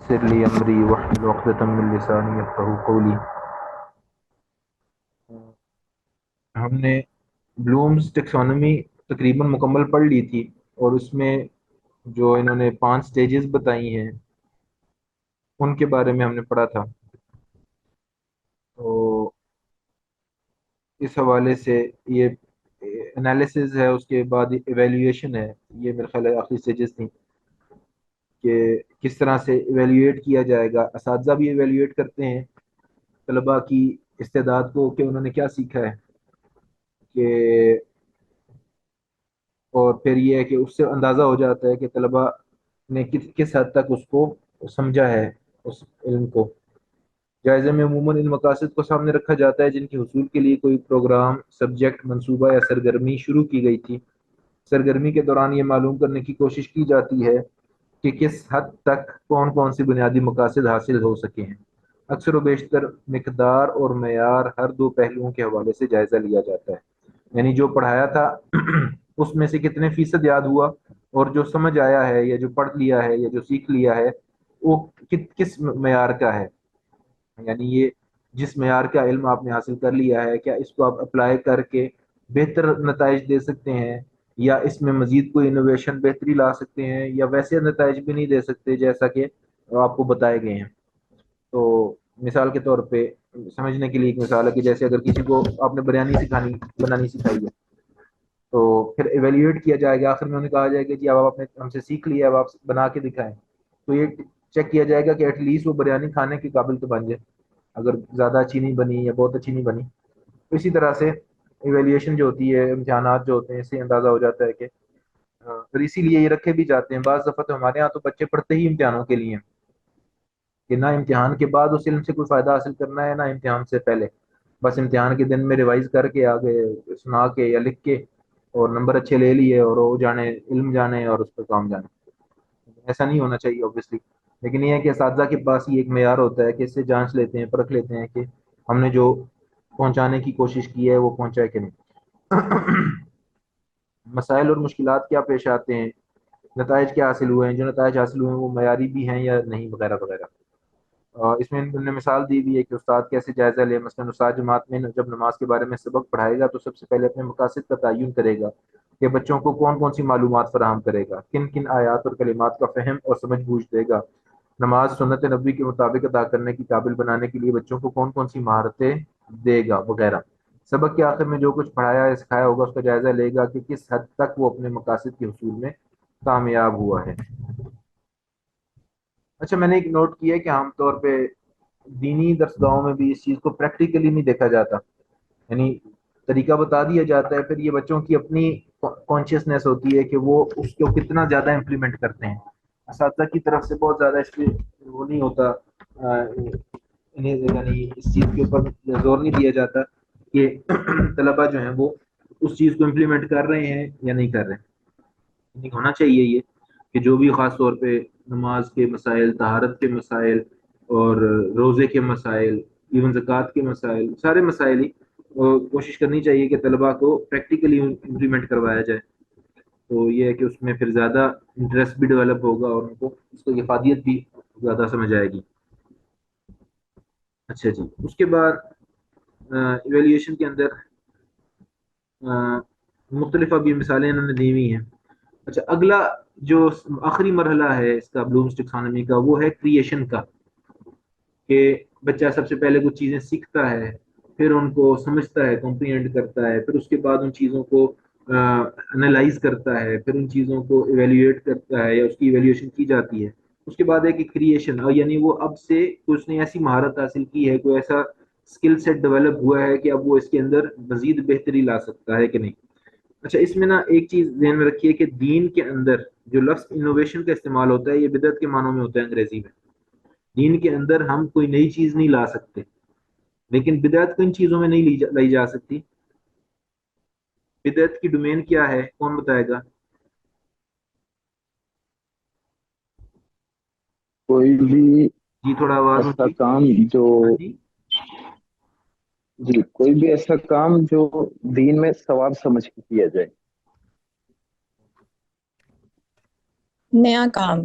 یسر لی امری واحلل عقدۃ من لسانی یفقہوا قولی۔ ہم نے بلومز ٹیکسانومی تقریباً مکمل پڑھ لی تھی، اور اس میں جو انہوں نے 5 سٹیجز بتائی ہیں ان کے بارے میں ہم نے پڑھا تھا۔ تو اس حوالے سے یہ انالیسز ہے، اس کے بعد ایویلیویشن ہے، یہ میرے خیال ہے آخری سٹیجز تھیں کہ کس طرح سے ایویلیویٹ کیا جائے گا۔ اساتذہ بھی ایویلیویٹ کرتے ہیں طلباء کی استعداد کو کہ انہوں نے کیا سیکھا ہے، کہ اور پھر یہ ہے کہ اس سے اندازہ ہو جاتا ہے کہ طلباء نے کس حد تک اس کو سمجھا ہے، اس علم کو۔ جائزے میں عموماً ان مقاصد کو سامنے رکھا جاتا ہے جن کے حصول کے لیے کوئی پروگرام، سبجیکٹ، منصوبہ یا سرگرمی شروع کی گئی تھی۔ سرگرمی کے دوران یہ معلوم کرنے کی کوشش کی جاتی ہے کہ کس حد تک کون کون سی بنیادی مقاصد حاصل ہو سکے ہیں۔ اکثر و بیشتر مقدار اور معیار ہر دو پہلوؤں کے حوالے سے جائزہ لیا جاتا ہے، یعنی جو پڑھایا تھا اس میں سے کتنے فیصد یاد ہوا، اور جو سمجھ آیا ہے یا جو پڑھ لیا ہے یا جو سیکھ لیا ہے وہ کس معیار کا ہے، یعنی یہ جس معیار کا علم آپ نے حاصل کر لیا ہے کیا اس کو آپ اپلائی کر کے بہتر نتائج دے سکتے ہیں، یا اس میں مزید کوئی انوویشن بہتری لا سکتے ہیں، یا ویسے نتائج بھی نہیں دے سکتے جیسا کہ آپ کو بتائے گئے ہیں۔ تو مثال کے طور پہ سمجھنے کے لیے ایک مثال ہے کہ جیسے اگر کسی کو آپ نے بریانی بنانی سکھائی ہے، تو پھر ایویلیویٹ کیا جائے گا، آخر میں انہیں کہا جائے گا کہ اب آپ نے ہم سے سیکھ لیا، اب آپ بنا کے دکھائیں، تو یہ چیک کیا جائے گا کہ ایٹ لیسٹ وہ بریانی کھانے کے قابل تو بن جائے، اگر زیادہ اچھی نہیں بنی یا بہت اچھی نہیں بنی۔ تو اسی طرح سے ایویلیویشن جو ہوتی ہے، امتحانات جو ہوتے ہیں، اس سے اندازہ ہو جاتا ہے کہ پھر اسی لیے یہ رکھے بھی جاتے ہیں۔ بعض دفعہ تو ہمارے ہاں تو بچے پڑھتے ہی امتحانوں کے لیے ہیں، کہ نہ امتحان کے بعد اس علم سے کوئی فائدہ حاصل کرنا ہے، نہ امتحان سے پہلے، بس امتحان کے دن میں ریوائز کر کے آگے سنا کے یا لکھ کے اور نمبر اچھے لے لیے اور وہ جانے علم جانے اور اس پہ کام جانے۔ ایسا نہیں ہونا چاہیے اوبویسلی، لیکن یہ ہے کہ اساتذہ کے پاس یہ ایک معیار ہوتا ہے کہ اس سے جانچ لیتے ہیں، پرکھ لیتے ہیں کہ ہم نے جو پہنچانے کی کوشش کی ہے وہ پہنچا ہے کہ نہیں۔ مسائل اور مشکلات کیا پیش آتے ہیں، نتائج کیا حاصل ہوئے ہیں، جو نتائج حاصل ہوئے ہیں وہ معیاری بھی ہیں یا نہیں، وغیرہ وغیرہ۔ اس میں انہوں نے مثال دی ہوئی ہے کہ استاد کیسے جائزہ لے۔ مثلاً استاد جماعت میں جب نماز کے بارے میں سبق پڑھائے گا تو سب سے پہلے اپنے مقاصد کا تعین کرے گا کہ بچوں کو کون کون سی معلومات فراہم کرے گا، کن کن آیات اور کلمات کا فہم اور سمجھ بوجھ دے گا، نماز سنت نبوی کے مطابق ادا کرنے کی قابل بنانے کے لیے بچوں کو کون کون سی مہارتیں دے گا، وغیرہ۔ سبق کے آخر میں جو کچھ پڑھایا یا سکھایا ہوگا اس کا جائزہ لے گا کہ کس حد تک وہ اپنے مقاصد کے حصول میں کامیاب ہوا ہے۔ اچھا، میں نے ایک نوٹ کیا ہے کہ عام طور پہ دینی درسگاہوں میں بھی اس چیز کو پریکٹیکلی نہیں دیکھا جاتا، یعنی طریقہ بتا دیا جاتا ہے، پھر یہ بچوں کی اپنی کانشیسنیس ہوتی ہے کہ وہ اس کو کتنا زیادہ امپلیمنٹ کرتے ہیں۔ اساتذہ کی طرف سے بہت زیادہ اس پہ وہ نہیں ہوتا، انہیں یعنی اس چیز کے اوپر زور نہیں دیا جاتا کہ طلبہ جو ہیں وہ اس چیز کو امپلیمنٹ کر رہے ہیں یا نہیں کر رہے ہیں۔ نہیں ہونا چاہیے یہ کہ جو بھی خاص طور پہ نماز کے مسائل، طہارت کے مسائل اور روزے کے مسائل، ایون زکوٰۃ کے مسائل، سارے مسائل ہی کوشش کرنی چاہیے کہ طلباء کو پریکٹیکلی امپلیمنٹ کروایا جائے، تو یہ ہے کہ اس میں پھر زیادہ انٹرسٹ بھی ڈیولپ ہوگا اور ان کو اس کی افادیت بھی زیادہ سمجھ آئے گی۔ اچھا جی، اس کے بعد ایویلیویشن کے اندر مختلف ابھی مثالیں انہوں نے دی ہوئی ہیں۔ اچھا، اگلا جو آخری مرحلہ ہے اس کا بلومز ٹیکسانومی کا، وہ ہے کریشن کا، کہ بچہ سب سے پہلے کچھ چیزیں سیکھتا ہے، پھر ان کو سمجھتا ہے، کمپریہینڈ کرتا ہے، پھر اس کے بعد ان چیزوں کو انالائز کرتا ہے، پھر ان چیزوں کو ایویلیویٹ کرتا ہے یا اس کی ایویلیویشن کی جاتی ہے۔ اس کے بعد ہے کہ کریشن، اور یعنی وہ اب سے اس نے ایسی مہارت حاصل کی ہے، کوئی ایسا اسکل سیٹ ڈیولپ ہوا ہے کہ اب وہ اس کے اندر مزید بہتری لا سکتا ہے کہ نہیں۔ اچھا، اس میں نا ایک چیز ذہن میں رکھیے کہ دین کے اندر جو لفظ انوویشن کا استعمال ہوتا ہے یہ بدعت کے معنوں میں ہوتا ہے انگریزی میں۔ دین کے اندر ہم کوئی نئی چیز نہیں لا سکتے، لیکن بدعت کن چیزوں میں نہیں لائی جا سکتی؟ بدعت کی ڈومین کیا ہے، کون بتائے گا؟ کوئی بھی جی تھوڑا آواز ایسا اونچی۔ کام جو ہاں جی۔ جی کوئی بھی ایسا کام جو دین میں ثواب سمجھ کے کیا جائے۔ نیا کام۔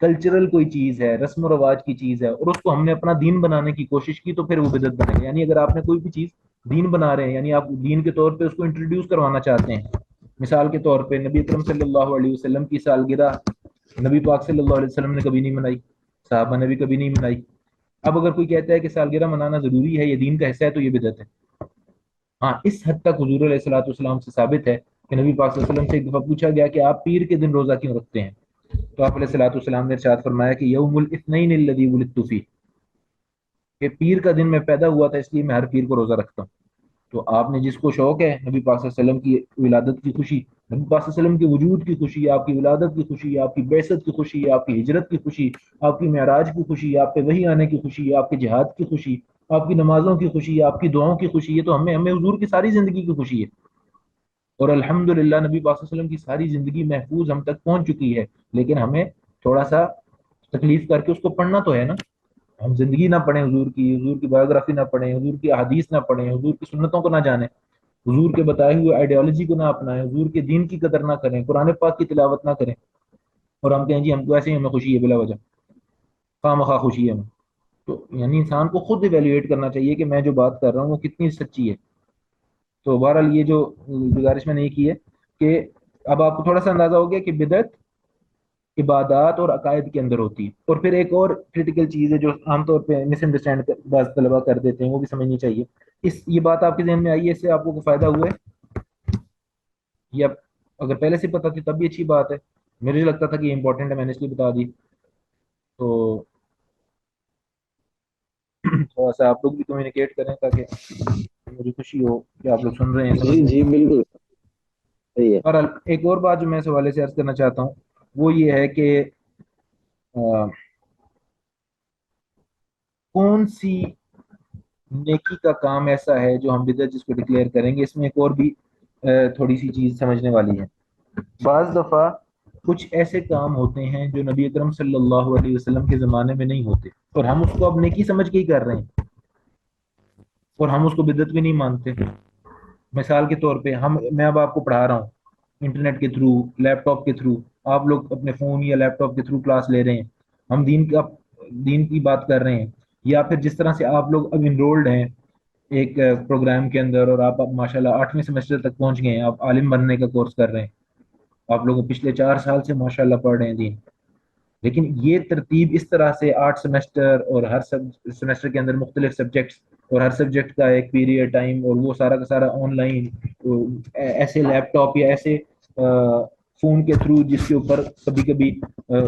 کلچرل کوئی چیز ہے، رسم و رواج کی چیز ہے، اور اس کو ہم نے اپنا دین بنانے کی کوشش کی تو پھر وہ بدعت بنے گا۔ یعنی اگر آپ نے کوئی بھی چیز دین بنا رہے ہیں، یعنی آپ دین کے طور پہ اس کو انٹروڈیوس کروانا چاہتے ہیں، مثال کے طور پہ نبی اکرم صلی اللہ علیہ وسلم کی سالگرہ نبی پاک صلی اللہ علیہ وسلم نے کبھی نہیں منائی، صحابہ نے بھی کبھی نہیں منائی۔ اب اگر کوئی کہتا ہے کہ سالگرہ منانا ضروری ہے، یہ دین کا حصہ ہے، تو یہ بدعت ہے۔ ہاں، اس حد تک حضور علیہ الصلوۃ والسلام سے ثابت ہے کہ نبی پاک صلی اللہ علیہ وسلم سے ایک دفعہ پوچھا گیا کہ آپ پیر کے دن روزہ کیوں رکھتے ہیں؟ تو آپ علیہ الصلوۃ والسلام نے ارشاد فرمایا کہ یوم الاثنین الذی ولدت فیہ، کہ پیر کا دن میں پیدا ہوا تھا اس لیے میں ہر پیر کو روزہ رکھتا ہوں۔ تو آپ نے جس کو شوق ہے نبی پاک صلی اللہ علیہ وسلم کی ولادت کی خوشی، نبی پاک صلی اللہ علیہ وسلم کے وجود کی خوشی، آپ کی ولادت کی خوشی، آپ کی بعثت کی خوشی، آپ کی ہجرت کی خوشی، آپ کی معراج کی خوشی، آپ پہ وحی آنے کی خوشی، آپ کے جہاد کی خوشی، آپ کی نمازوں کی خوشی، آپ کی دعاؤں کی خوشی، یہ تو ہمیں حضور کی ساری زندگی کی خوشی ہے۔ اور الحمدللہ نبی پاک صلی اللہ علیہ وسلم کی ساری زندگی محفوظ ہم تک پہنچ چکی ہے، لیکن ہمیں تھوڑا سا تکلیف کر کے اس کو پڑھنا تو ہے نا۔ ہم زندگی نہ پڑھیں حضور کی بایوگرافی نہ پڑھیں، حضور کی احادیث نہ پڑھیں، حضور کی سنتوں کو نہ جانیں، حضور کے بتائے ہوئے آئیڈیالوجی کو نہ اپنائیں، حضور کے دین کی قدر نہ کریں، قرآن پاک کی تلاوت نہ کریں، اور ہم کہیں جی ہم کو ایسے ہی ہمیں خوشی ہے بلا وجہ، خواہ مخواہ خوشی ہے ہمیں۔ تو یعنی انسان کو خود ایویلیویٹ کرنا چاہیے کہ میں جو بات کر رہا ہوں وہ کتنی سچی ہے۔ تو بہرحال یہ جو گزارش میں نے یہ کی ہے کہ اب آپ کو تھوڑا سا اندازہ ہو گیا کہ بدعت عبادات اور عقائد کے اندر ہوتی ہے۔ اور پھر ایک اور کرٹیکل چیز ہے جو عام طور پہ مس انڈرسٹینڈ بعض طلبہ کر دیتے ہیں، وہ بھی سمجھنی چاہیے۔ یہ بات آپ کے ذہن میں آئی ہے، اس سے آپ کو کوئی فائدہ ہوا ہے، یا اگر پہلے سے پتہ تھی تب بھی اچھی بات ہے، مجھے لگتا تھا کہ یہ امپورٹنٹ ہے، میں نے اس لیے بتا دی۔ تو تھوڑا سا آپ لوگ بھی کمیونیکیٹ کریں تاکہ مجھے خوشی ہو کہ آپ لوگ سن رہے ہیں، سمجھ جی رہے جی ہیں۔ بالکل صحیح ہے۔ اور ایک اور بات جو میں اس حوالے سے عرض کرنا چاہتا ہوں وہ یہ ہے کہ کون سی نیکی کا کام ایسا ہے جو ہم بدعت جس کو ڈکلیئر کریں گے۔ اس میں ایک اور بھی تھوڑی سی چیز سمجھنے والی ہے۔ بعض دفعہ کچھ ایسے کام ہوتے ہیں جو نبی اکرم صلی اللہ علیہ وسلم کے زمانے میں نہیں ہوتے، اور ہم اس کو اب نیکی سمجھ کے ہی کر رہے ہیں، اور ہم اس کو بدعت بھی نہیں مانتے۔ مثال کے طور پہ میں اب آپ کو پڑھا رہا ہوں انٹرنیٹ کے تھرو، لیپ ٹاپ کے تھرو، آپ لوگ اپنے فون یا لیپ ٹاپ کے تھرو کلاس لے رہے ہیں، ہم دین کی بات کر رہے ہیں، یا پھر جس طرح سے آپ لوگ اب انرولڈ ہیں ایک پروگرام کے اندر، اور آپ اب ماشاءاللہ 8ویں سیمسٹر تک پہنچ گئے ہیں، آپ عالم بننے کا کورس کر رہے ہیں، آپ لوگ پچھلے 4 سال سے ماشاءاللہ پڑھ رہے ہیں دین۔ لیکن یہ ترتیب اس طرح سے 8 سیمسٹر، اور ہر سیمسٹر کے اندر مختلف سبجیکٹس، اور ہر سبجیکٹ کا ایک پیریڈ ٹائم، اور وہ سارا کا سارا آن لائن، ایسے لیپ ٹاپ یا ایسے فون کے تھرو جس کے اوپر کبھی کبھی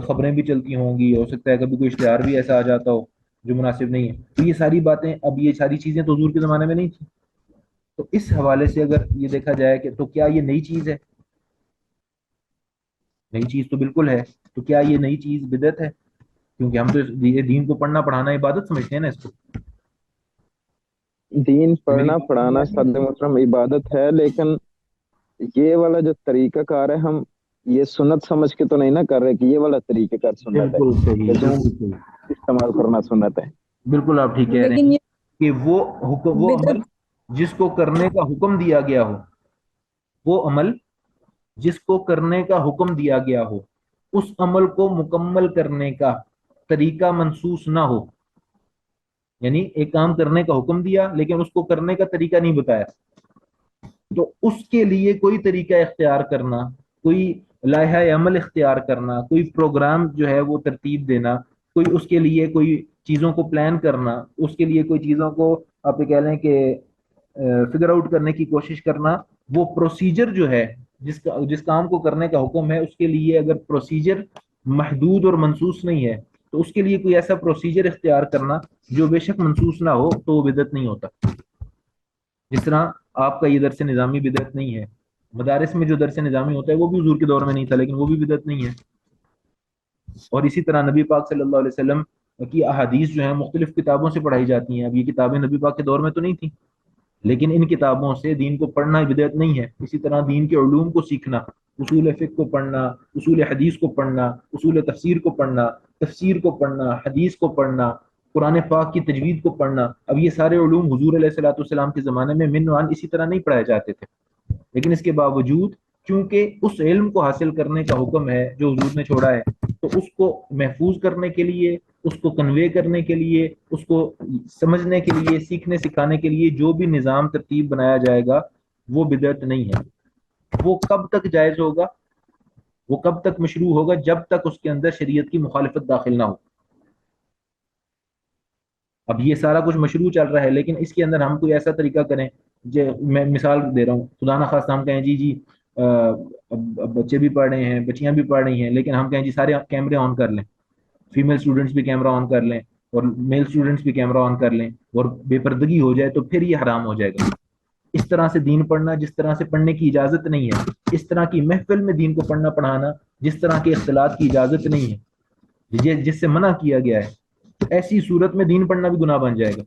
خبریں بھی چلتی ہوں گی، ہو سکتا ہے کبھی کوئی اشتہار بھی ایسا آ جاتا ہو جو مناسب نہیں ہے۔ تو یہ ساری باتیں، اب یہ ساری چیزیں تو حضور کے زمانے میں نہیں تھیں۔ تو اس حوالے سے اگر یہ دیکھا جائے کہ تو کیا یہ نئی چیز ہے؟ نئی چیز تو بالکل ہے۔ تو کیا یہ نئی چیز بدعت ہے؟ کیونکہ ہم تو دین کو پڑھنا پڑھانا عبادت سمجھتے ہیں نا اس کو۔ دین پڑھنا میری پڑھانا صد محترم عبادت ہے، لیکن یہ والا جو طریقہ کار ہے، ہم یہ سنت سمجھ کے تو نہیں نا کر رہے کہ یہ والا طریقہ کار سنت ہے، بالکل صحیح، کہ جو بالکل صحیح، استعمال کرنا سنت ہے۔ بالکل آپ ٹھیک کہہ رہے لیکن ہیں یہ کہ وہ عمل بدعت جس کو کرنے کا حکم دیا گیا ہو، وہ عمل جس کو کرنے کا حکم دیا گیا ہو، اس عمل کو مکمل کرنے کا طریقہ منسوس نہ ہو۔ یعنی ایک کام کرنے کا حکم دیا لیکن اس کو کرنے کا طریقہ نہیں بتایا، تو اس کے لیے کوئی طریقہ اختیار کرنا، کوئی لائحہ عمل اختیار کرنا، کوئی پروگرام جو ہے وہ ترتیب دینا، کوئی اس کے لیے کوئی چیزوں کو پلان کرنا، اس کے لیے کوئی چیزوں کو آپ یہ کہہ لیں کہ فگر آؤٹ کرنے کی کوشش کرنا، وہ پروسیجر جو ہے جس کام کو کرنے کا حکم ہے، اس کے لیے اگر پروسیجر محدود اور منسوس نہیں ہے تو اس کے لیے کوئی ایسا پروسیجر اختیار کرنا جو بے شک منسوس نہ ہو تو وہ بدعت نہیں ہوتا۔ جس طرح آپ کا یہ درس نظامی بدعت نہیں ہے، مدارس میں جو درس نظامی ہوتا ہے وہ بھی حضور کے دور میں نہیں تھا لیکن وہ بھی بدعت نہیں ہے۔ اور اسی طرح نبی پاک صلی اللہ علیہ وسلم کی احادیث جو ہیں مختلف کتابوں سے پڑھائی جاتی ہیں۔ اب یہ کتابیں نبی پاک کے دور میں تو نہیں تھیں، لیکن ان کتابوں سے دین کو پڑھنا بدعت نہیں ہے۔ اسی طرح دین کے علوم کو سیکھنا، اصول فقہ کو پڑھنا، اصول حدیث کو پڑھنا، اصول تفسیر کو پڑھنا، تفسیر کو پڑھنا، حدیث کو پڑھنا، قرآن پاک کی تجوید کو پڑھنا، اب یہ سارے علوم حضور علیہ الصلوۃ والسلام کے زمانے میں من وان اسی طرح نہیں پڑھائے جاتے تھے، لیکن اس کے باوجود چونکہ اس علم کو حاصل کرنے کا حکم ہے جو حضور نے چھوڑا ہے، تو اس کو محفوظ کرنے کے لیے، اس کو کنوے کرنے کے لیے، اس کو سمجھنے کے لیے، سیکھنے سکھانے کے لیے جو بھی نظام ترتیب بنایا جائے گا وہ بدعت نہیں ہے۔ وہ کب تک جائز ہوگا، وہ کب تک مشروع ہوگا؟ جب تک اس کے اندر شریعت کی مخالفت داخل نہ ہو۔ اب یہ سارا کچھ مشروع چل رہا ہے، لیکن اس کے اندر ہم کوئی ایسا طریقہ کریں، میں مثال دے رہا ہوں، خدا نہ خواستہ ہم کہیں جی اب بچے بھی پڑھ رہے ہیں، بچیاں بھی پڑھ رہی ہیں، لیکن ہم کہیں جی سارے کیمرے آن کر لیں، فیمیل اسٹوڈنٹس بھی کیمرہ آن کر لیں اور میل اسٹوڈنٹس بھی کیمرہ آن کر لیں، اور بے پردگی ہو جائے تو پھر یہ حرام ہو جائے گا۔ اس طرح سے دین پڑھنا جس طرح سے پڑھنے کی اجازت نہیں ہے، اس طرح کی محفل میں دین کو پڑھنا پڑھانا جس طرح کے اختلاط کی اجازت نہیں ہے، جس سے منع کیا گیا ہے، ایسی صورت میں دین پڑھنا بھی گناہ بن جائے گا۔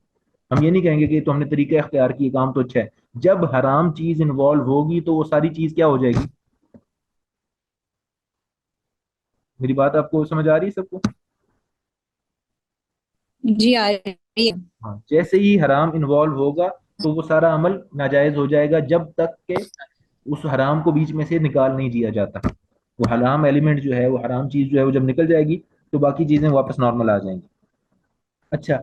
ہم یہ نہیں کہیں گے کہ تو ہم نے طریقہ اختیار کیے، کام تو اچھا ہے۔ جب حرام چیز انوالو ہوگی تو وہ ساری چیز کیا ہو جائے گی؟ میری بات آپ کو سمجھ آ رہی ہے سب کو؟ جی آ رہی ہے۔ ہاں، جیسے ہی حرام انوالو ہوگا تو وہ سارا عمل ناجائز ہو جائے گا، جب تک کہ اس حرام کو بیچ میں سے نکال نہیں دیا جاتا۔ وہ حرام ایلیمنٹ جو ہے، وہ حرام چیز جو ہے، وہ جب نکل جائے گی تو باقی چیزیں واپس نارمل آ جائیں گی۔ اچھا،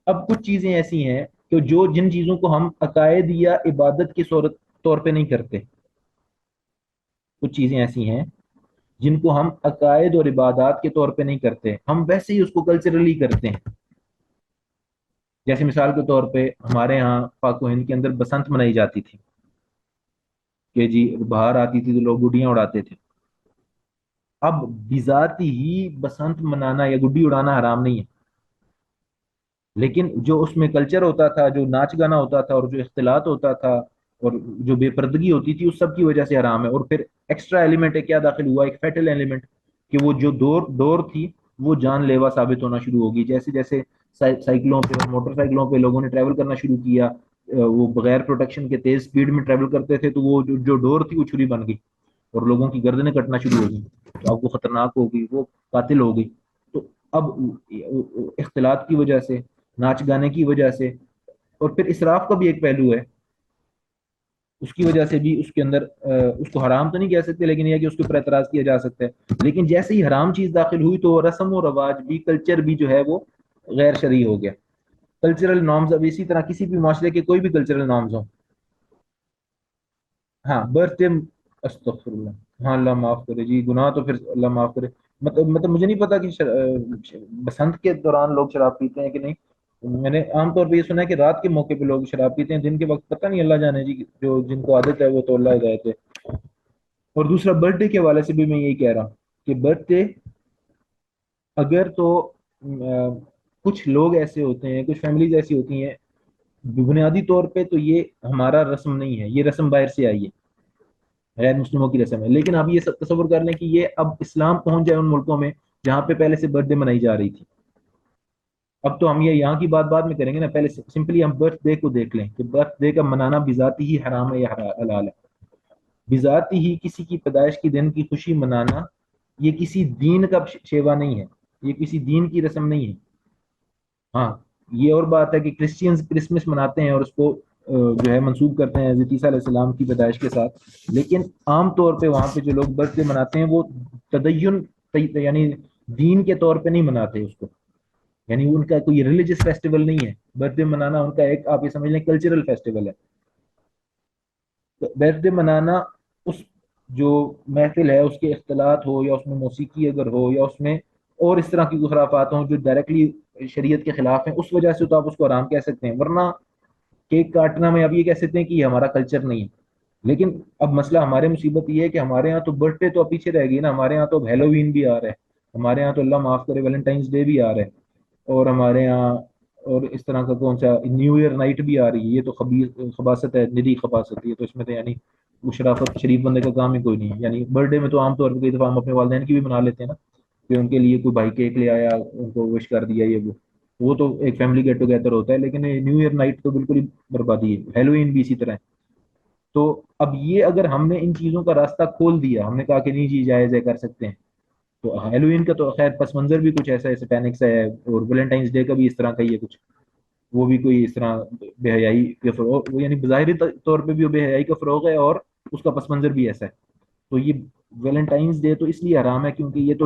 اب کچھ چیزیں ایسی ہیں کہ جن چیزوں کو ہم عقائد یا عبادت کے طور پہ نہیں کرتے، کچھ چیزیں ایسی ہیں جن کو ہم عقائد اور عبادات کے طور پہ نہیں کرتے، ہم ویسے ہی اس کو کلچرلی کرتے ہیں۔ جیسے مثال کے طور پہ ہمارے ہاں پاک و ہند کے اندر بسنت منائی جاتی تھی کہ جی باہر آتی تھی تو لوگ گڈیاں اڑاتے تھے۔ اب بذاتی ہی بسنت منانا یا گڈی اڑانا حرام نہیں ہے، لیکن جو اس میں کلچر ہوتا تھا، جو ناچ گانا ہوتا تھا، اور جو اختلاط ہوتا تھا، اور جو بے پردگی ہوتی تھی، اس سب کی وجہ سے حرام ہے۔ اور پھر ایکسٹرا ایلیمنٹ ہے، کیا داخل ہوا؟ ایک فیٹل ایلیمنٹ، کہ وہ جو ڈور تھی وہ جان لیوا ثابت ہونا شروع ہوگی۔ جیسے جیسے سائیکلوں پہ اور موٹر سائیکلوں پہ لوگوں نے ٹریول کرنا شروع کیا، وہ بغیر پروٹیکشن کے تیز سپیڈ میں ٹریول کرتے تھے، تو وہ جو ڈور تھی وہ چھری بن گئی اور لوگوں کی گردنیں کٹنا شروع ہو گئی، تو اب وہ خطرناک ہو گئی، وہ قاتل ہو گئی۔ تو اب اختلاط کی وجہ سے، ناچ گانے کی وجہ سے، اور پھر اسراف کا بھی ایک پہلو ہے، اس کی وجہ سے بھی اس کے اندر اس کو حرام تو نہیں کہہ سکتے، لیکن یہ کہ اس کے اوپر اعتراض کیا جا سکتا ہے۔ لیکن جیسے ہی حرام چیز داخل ہوئی تو رسم و رواج بھی، کلچر بھی جو ہے وہ غیر شرعی ہو گیا۔ کلچرل نارمز، اب اسی طرح کسی بھی معاشرے کے کوئی بھی کلچرل نارمز ہوں، ہاں برتھ ڈے، استغفر اللہ، ہاں اللہ معاف کرے جی، گناہ تو پھر اللہ معاف کرے۔ مطلب مجھے نہیں پتا کہ بسنت کے دوران لوگ شراب پیتے ہیں کہ نہیں۔ میں نے عام طور پہ یہ سنا ہے کہ رات کے موقع پہ لوگ شراب پیتے ہیں، دن کے وقت پتہ نہیں، اللہ جانے جی، جو جن کو عادت ہے وہ تو اللہ ہدایت ہے۔ اور دوسرا برتھ ڈے کے حوالے سے بھی میں یہی کہہ رہا ہوں کہ برتھ ڈے اگر تو کچھ لوگ ایسے ہوتے ہیں، کچھ فیملیز ایسی ہوتی ہیں، بنیادی طور پہ تو یہ ہمارا رسم نہیں ہے، یہ رسم باہر سے آئی ہے، غیر مسلموں کی رسم ہے۔ لیکن اب یہ سب تصور کر لیں کہ یہ اب اسلام پہنچ جائے ان ملکوں میں جہاں پہ پہلے سے برتھ ڈے منائی جا رہی تھی۔ اب تو ہم یہ یہاں کی بات بعد میں کریں گے نا، پہلے سمپلی ہم برتھ ڈے کو دیکھ لیں کہ برتھ ڈے کا منانا بذاتی ہی حرام ہے یا حلال ہے۔ بذاتی ہی کسی کی پیدائش کی دن کی خوشی منانا یہ کسی دین کا شیوا نہیں ہے، یہ کسی دین کی رسم نہیں ہے۔ ہاں، یہ اور بات ہے کہ کرسچینز کرسمس مناتے ہیں اور اس کو جو ہے منسوب کرتے ہیں حضرت عیسیٰ علیہ السلام کی پیدائش کے ساتھ، لیکن عام طور پہ وہاں پہ جو لوگ برتھ ڈے مناتے ہیں وہ تدین یعنی دین کے طور پہ نہیں مناتے اس کو، یعنی ان کا کوئی ریلیجس فیسٹیول نہیں ہے۔ برتھ ڈے منانا ان کا ایک، آپ یہ سمجھ لیں، کلچرل فیسٹیول ہے۔ برتھ ڈے منانا اس جو محفل ہے اس کے اختلاط ہو، یا اس میں موسیقی اگر ہو، یا اس میں اور اس طرح کی خرافات ہوں جو ڈائریکٹلی شریعت کے خلاف ہیں، اس وجہ سے تو آپ اس کو حرام کہہ سکتے ہیں، ورنہ کیک کاٹنا میں اب یہ کہہ سکتے ہیں کہ یہ ہمارا کلچر نہیں ہے۔ لیکن اب مسئلہ ہمارے مصیبت یہ ہے کہ ہمارے ہاں تو برتھ ڈے تو اب پیچھے رہ گئی نا، ہمارے ہاں تو اب ہیلووین بھی آ رہا ہے، ہمارے ہاں تو اللہ معاف کرے ویلنٹائنس ڈے بھی آ رہا ہے، اور ہمارے ہاں اور اس طرح کا کون سا نیو ایئر نائٹ بھی آ رہی ہے۔ یہ تو خباثت ہے، ندی خباثت ہے، تو اس میں تو یعنی وہ شرافت شریف بندے کا کام ہی کوئی نہیں ہے۔ یعنی برتھ ڈے میں تو عام طور پہ کئی دفعہ ہم اپنے والدین کی بھی منا لیتے ہیں نا، کہ ان کے لیے کوئی بھائی کیک لے آیا، ان کو وش کر دیا، یہ وہ تو ایک فیملی گیٹ ٹوگیدر ہوتا ہے۔ لیکن نیو ایئر نائٹ تو بالکل ہی بربادی ہے، ہیلوئین بھی اسی طرح ہے۔ تو اب یہ اگر ہم نے ان چیزوں کا راستہ کھول دیا، ہم نے کہا کہ نہیں جی جائز ہے، کر سکتے ہیں، تو ہیلوئین کا تو خیر پس منظر بھی کچھ ایسا ہے، سیٹینک سا ہے، اور ویلنٹائنس ڈے کا بھی اس طرح کا ہی ہے کچھ، وہ بھی کوئی اس طرح بے حیائی کے فروغ، یعنی بظاہری طور پہ بھی وہ بے حیائی کا فروغ ہے، اور اس کا پس منظر بھی ایسا ہے۔ تو یہ ویلنٹائنس ڈے تو اس لیے حرام ہے کیونکہ یہ تو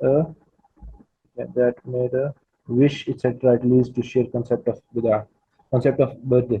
a a wish, etc. It leads to sheer concept of bid'ah, concept of birthday.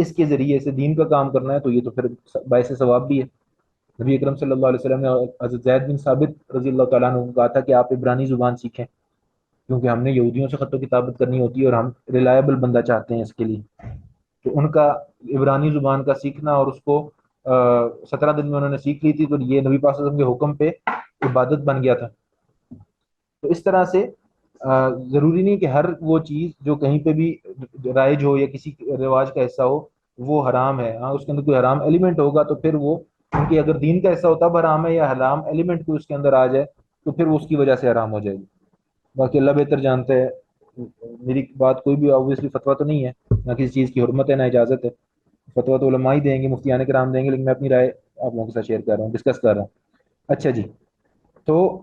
اس کے ذریعے سے دین کا کام کرنا ہے تو یہ تو پھر باعث ثواب بھی ہے۔ نبی اکرم صلی اللہ علیہ وسلم نے حضرت زید بن ثابت رضی اللہ تعالیٰ عنہ کو کہا تھا کہ آپ عبرانی زبان سیکھیں، کیونکہ ہم نے یہودیوں سے خط و کتابت کرنی ہوتی ہے اور ہم ریلائبل بندہ چاہتے ہیں اس کے لیے۔ تو ان کا عبرانی زبان کا سیکھنا، اور اس کو 17 دن میں انہوں نے سیکھ لی تھی، تو یہ نبی پاک صلی اللہ علیہ وسلم کے حکم پہ عبادت بن گیا تھا۔ تو اس طرح سے ضروری نہیں کہ ہر وہ چیز جو کہیں پہ بھی رائج ہو یا کسی رواج کا حصہ ہو وہ حرام ہے۔ ہاں، اس کے اندر کوئی حرام ایلیمنٹ ہوگا تو پھر وہ، کیونکہ اگر دین کا حصہ ہوتا تب حرام ہے، یا حرام ایلیمنٹ کوئی اس کے اندر آ جائے تو پھر وہ اس کی وجہ سے حرام ہو جائے گی۔ باقی اللہ بہتر جانتا ہے، میری بات کوئی بھی آبویسلی فتویٰ تو نہیں ہے، نہ کسی چیز کی حرمت ہے نہ اجازت ہے، فتویٰ تو علماء ہی دیں گے، مفتیان کرام دیں گے، لیکن میں اپنی رائے آپ لوگوں کے ساتھ شیئر کر رہا ہوں، ڈسکس کر رہا ہوں۔ اچھا جی، تو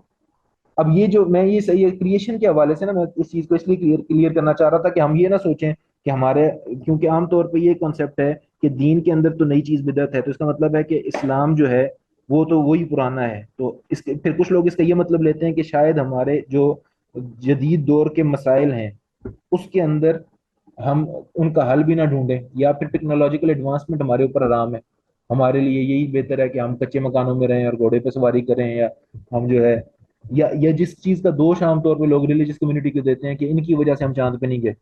اب یہ جو میں یہ صحیح کریشن کے حوالے سے نا، میں اس چیز کو اس لیے کلیئر کرنا چاہ رہا تھا کہ ہم یہ نہ سوچیں کہ ہمارے، کیونکہ عام طور پہ یہ کنسیپٹ ہے کہ دین کے اندر تو نئی چیز بدعت ہے، تو اس کا مطلب ہے کہ اسلام جو ہے وہ تو وہی پرانا ہے، تو اس کے پھر کچھ لوگ اس کا یہ مطلب لیتے ہیں کہ شاید ہمارے جو جدید دور کے مسائل ہیں اس کے اندر ہم ان کا حل بھی نہ ڈھونڈیں، یا پھر ٹیکنالوجیکل ایڈوانسمنٹ ہمارے اوپر حرام ہے، ہمارے لیے یہی بہتر ہے کہ ہم کچے مکانوں میں رہیں اور گھوڑے پہ سواری کریں، یا ہم جو ہے یا جس چیز کا دوش عام طور پہ لوگ ریلیجس کمیونٹی کو دیتے ہیں کہ ان کی وجہ سے ہم چاند پہ نہیں گئے،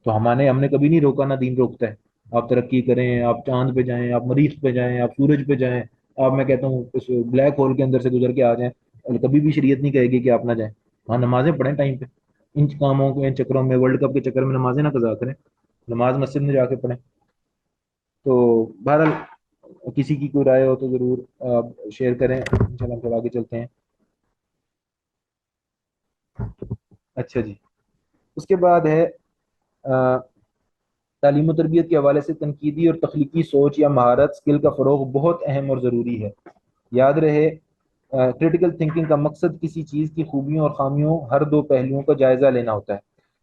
تو ہم نے کبھی نہیں روکا، نہ دین روکتا ہے۔ آپ ترقی کریں، آپ چاند پہ جائیں، آپ مریخ پہ جائیں، آپ سورج پہ جائیں، آپ میں کہتا ہوں اس بلیک ہول کے اندر سے گزر کے آ جائیں، کبھی بھی شریعت نہیں کہے گی کہ آپ نہ جائیں۔ ہاں، نمازیں پڑھیں ٹائم پہ، ان کاموں کو، ان چکروں میں، ورلڈ کپ کے چکر میں نمازیں نہ قضا کریں، نماز مسجد میں جا کے پڑھیں۔ تو بہرحال کسی کی کوئی رائے ہو تو ضرور آپ شیئر کریں، انشاءاللہ ہم پھر آگے چلتے ہیں۔ اچھا جی، اس کے بعد ہے تعلیم و تربیت کے حوالے سے تنقیدی اور تخلیقی سوچ یا مہارت اسکل کا فروغ بہت اہم اور ضروری ہے۔ یاد رہے، کریٹیکل تھنکنگ کا مقصد کسی چیز کی خوبیوں اور خامیوں ہر دو پہلوؤں کا جائزہ لینا ہوتا ہے۔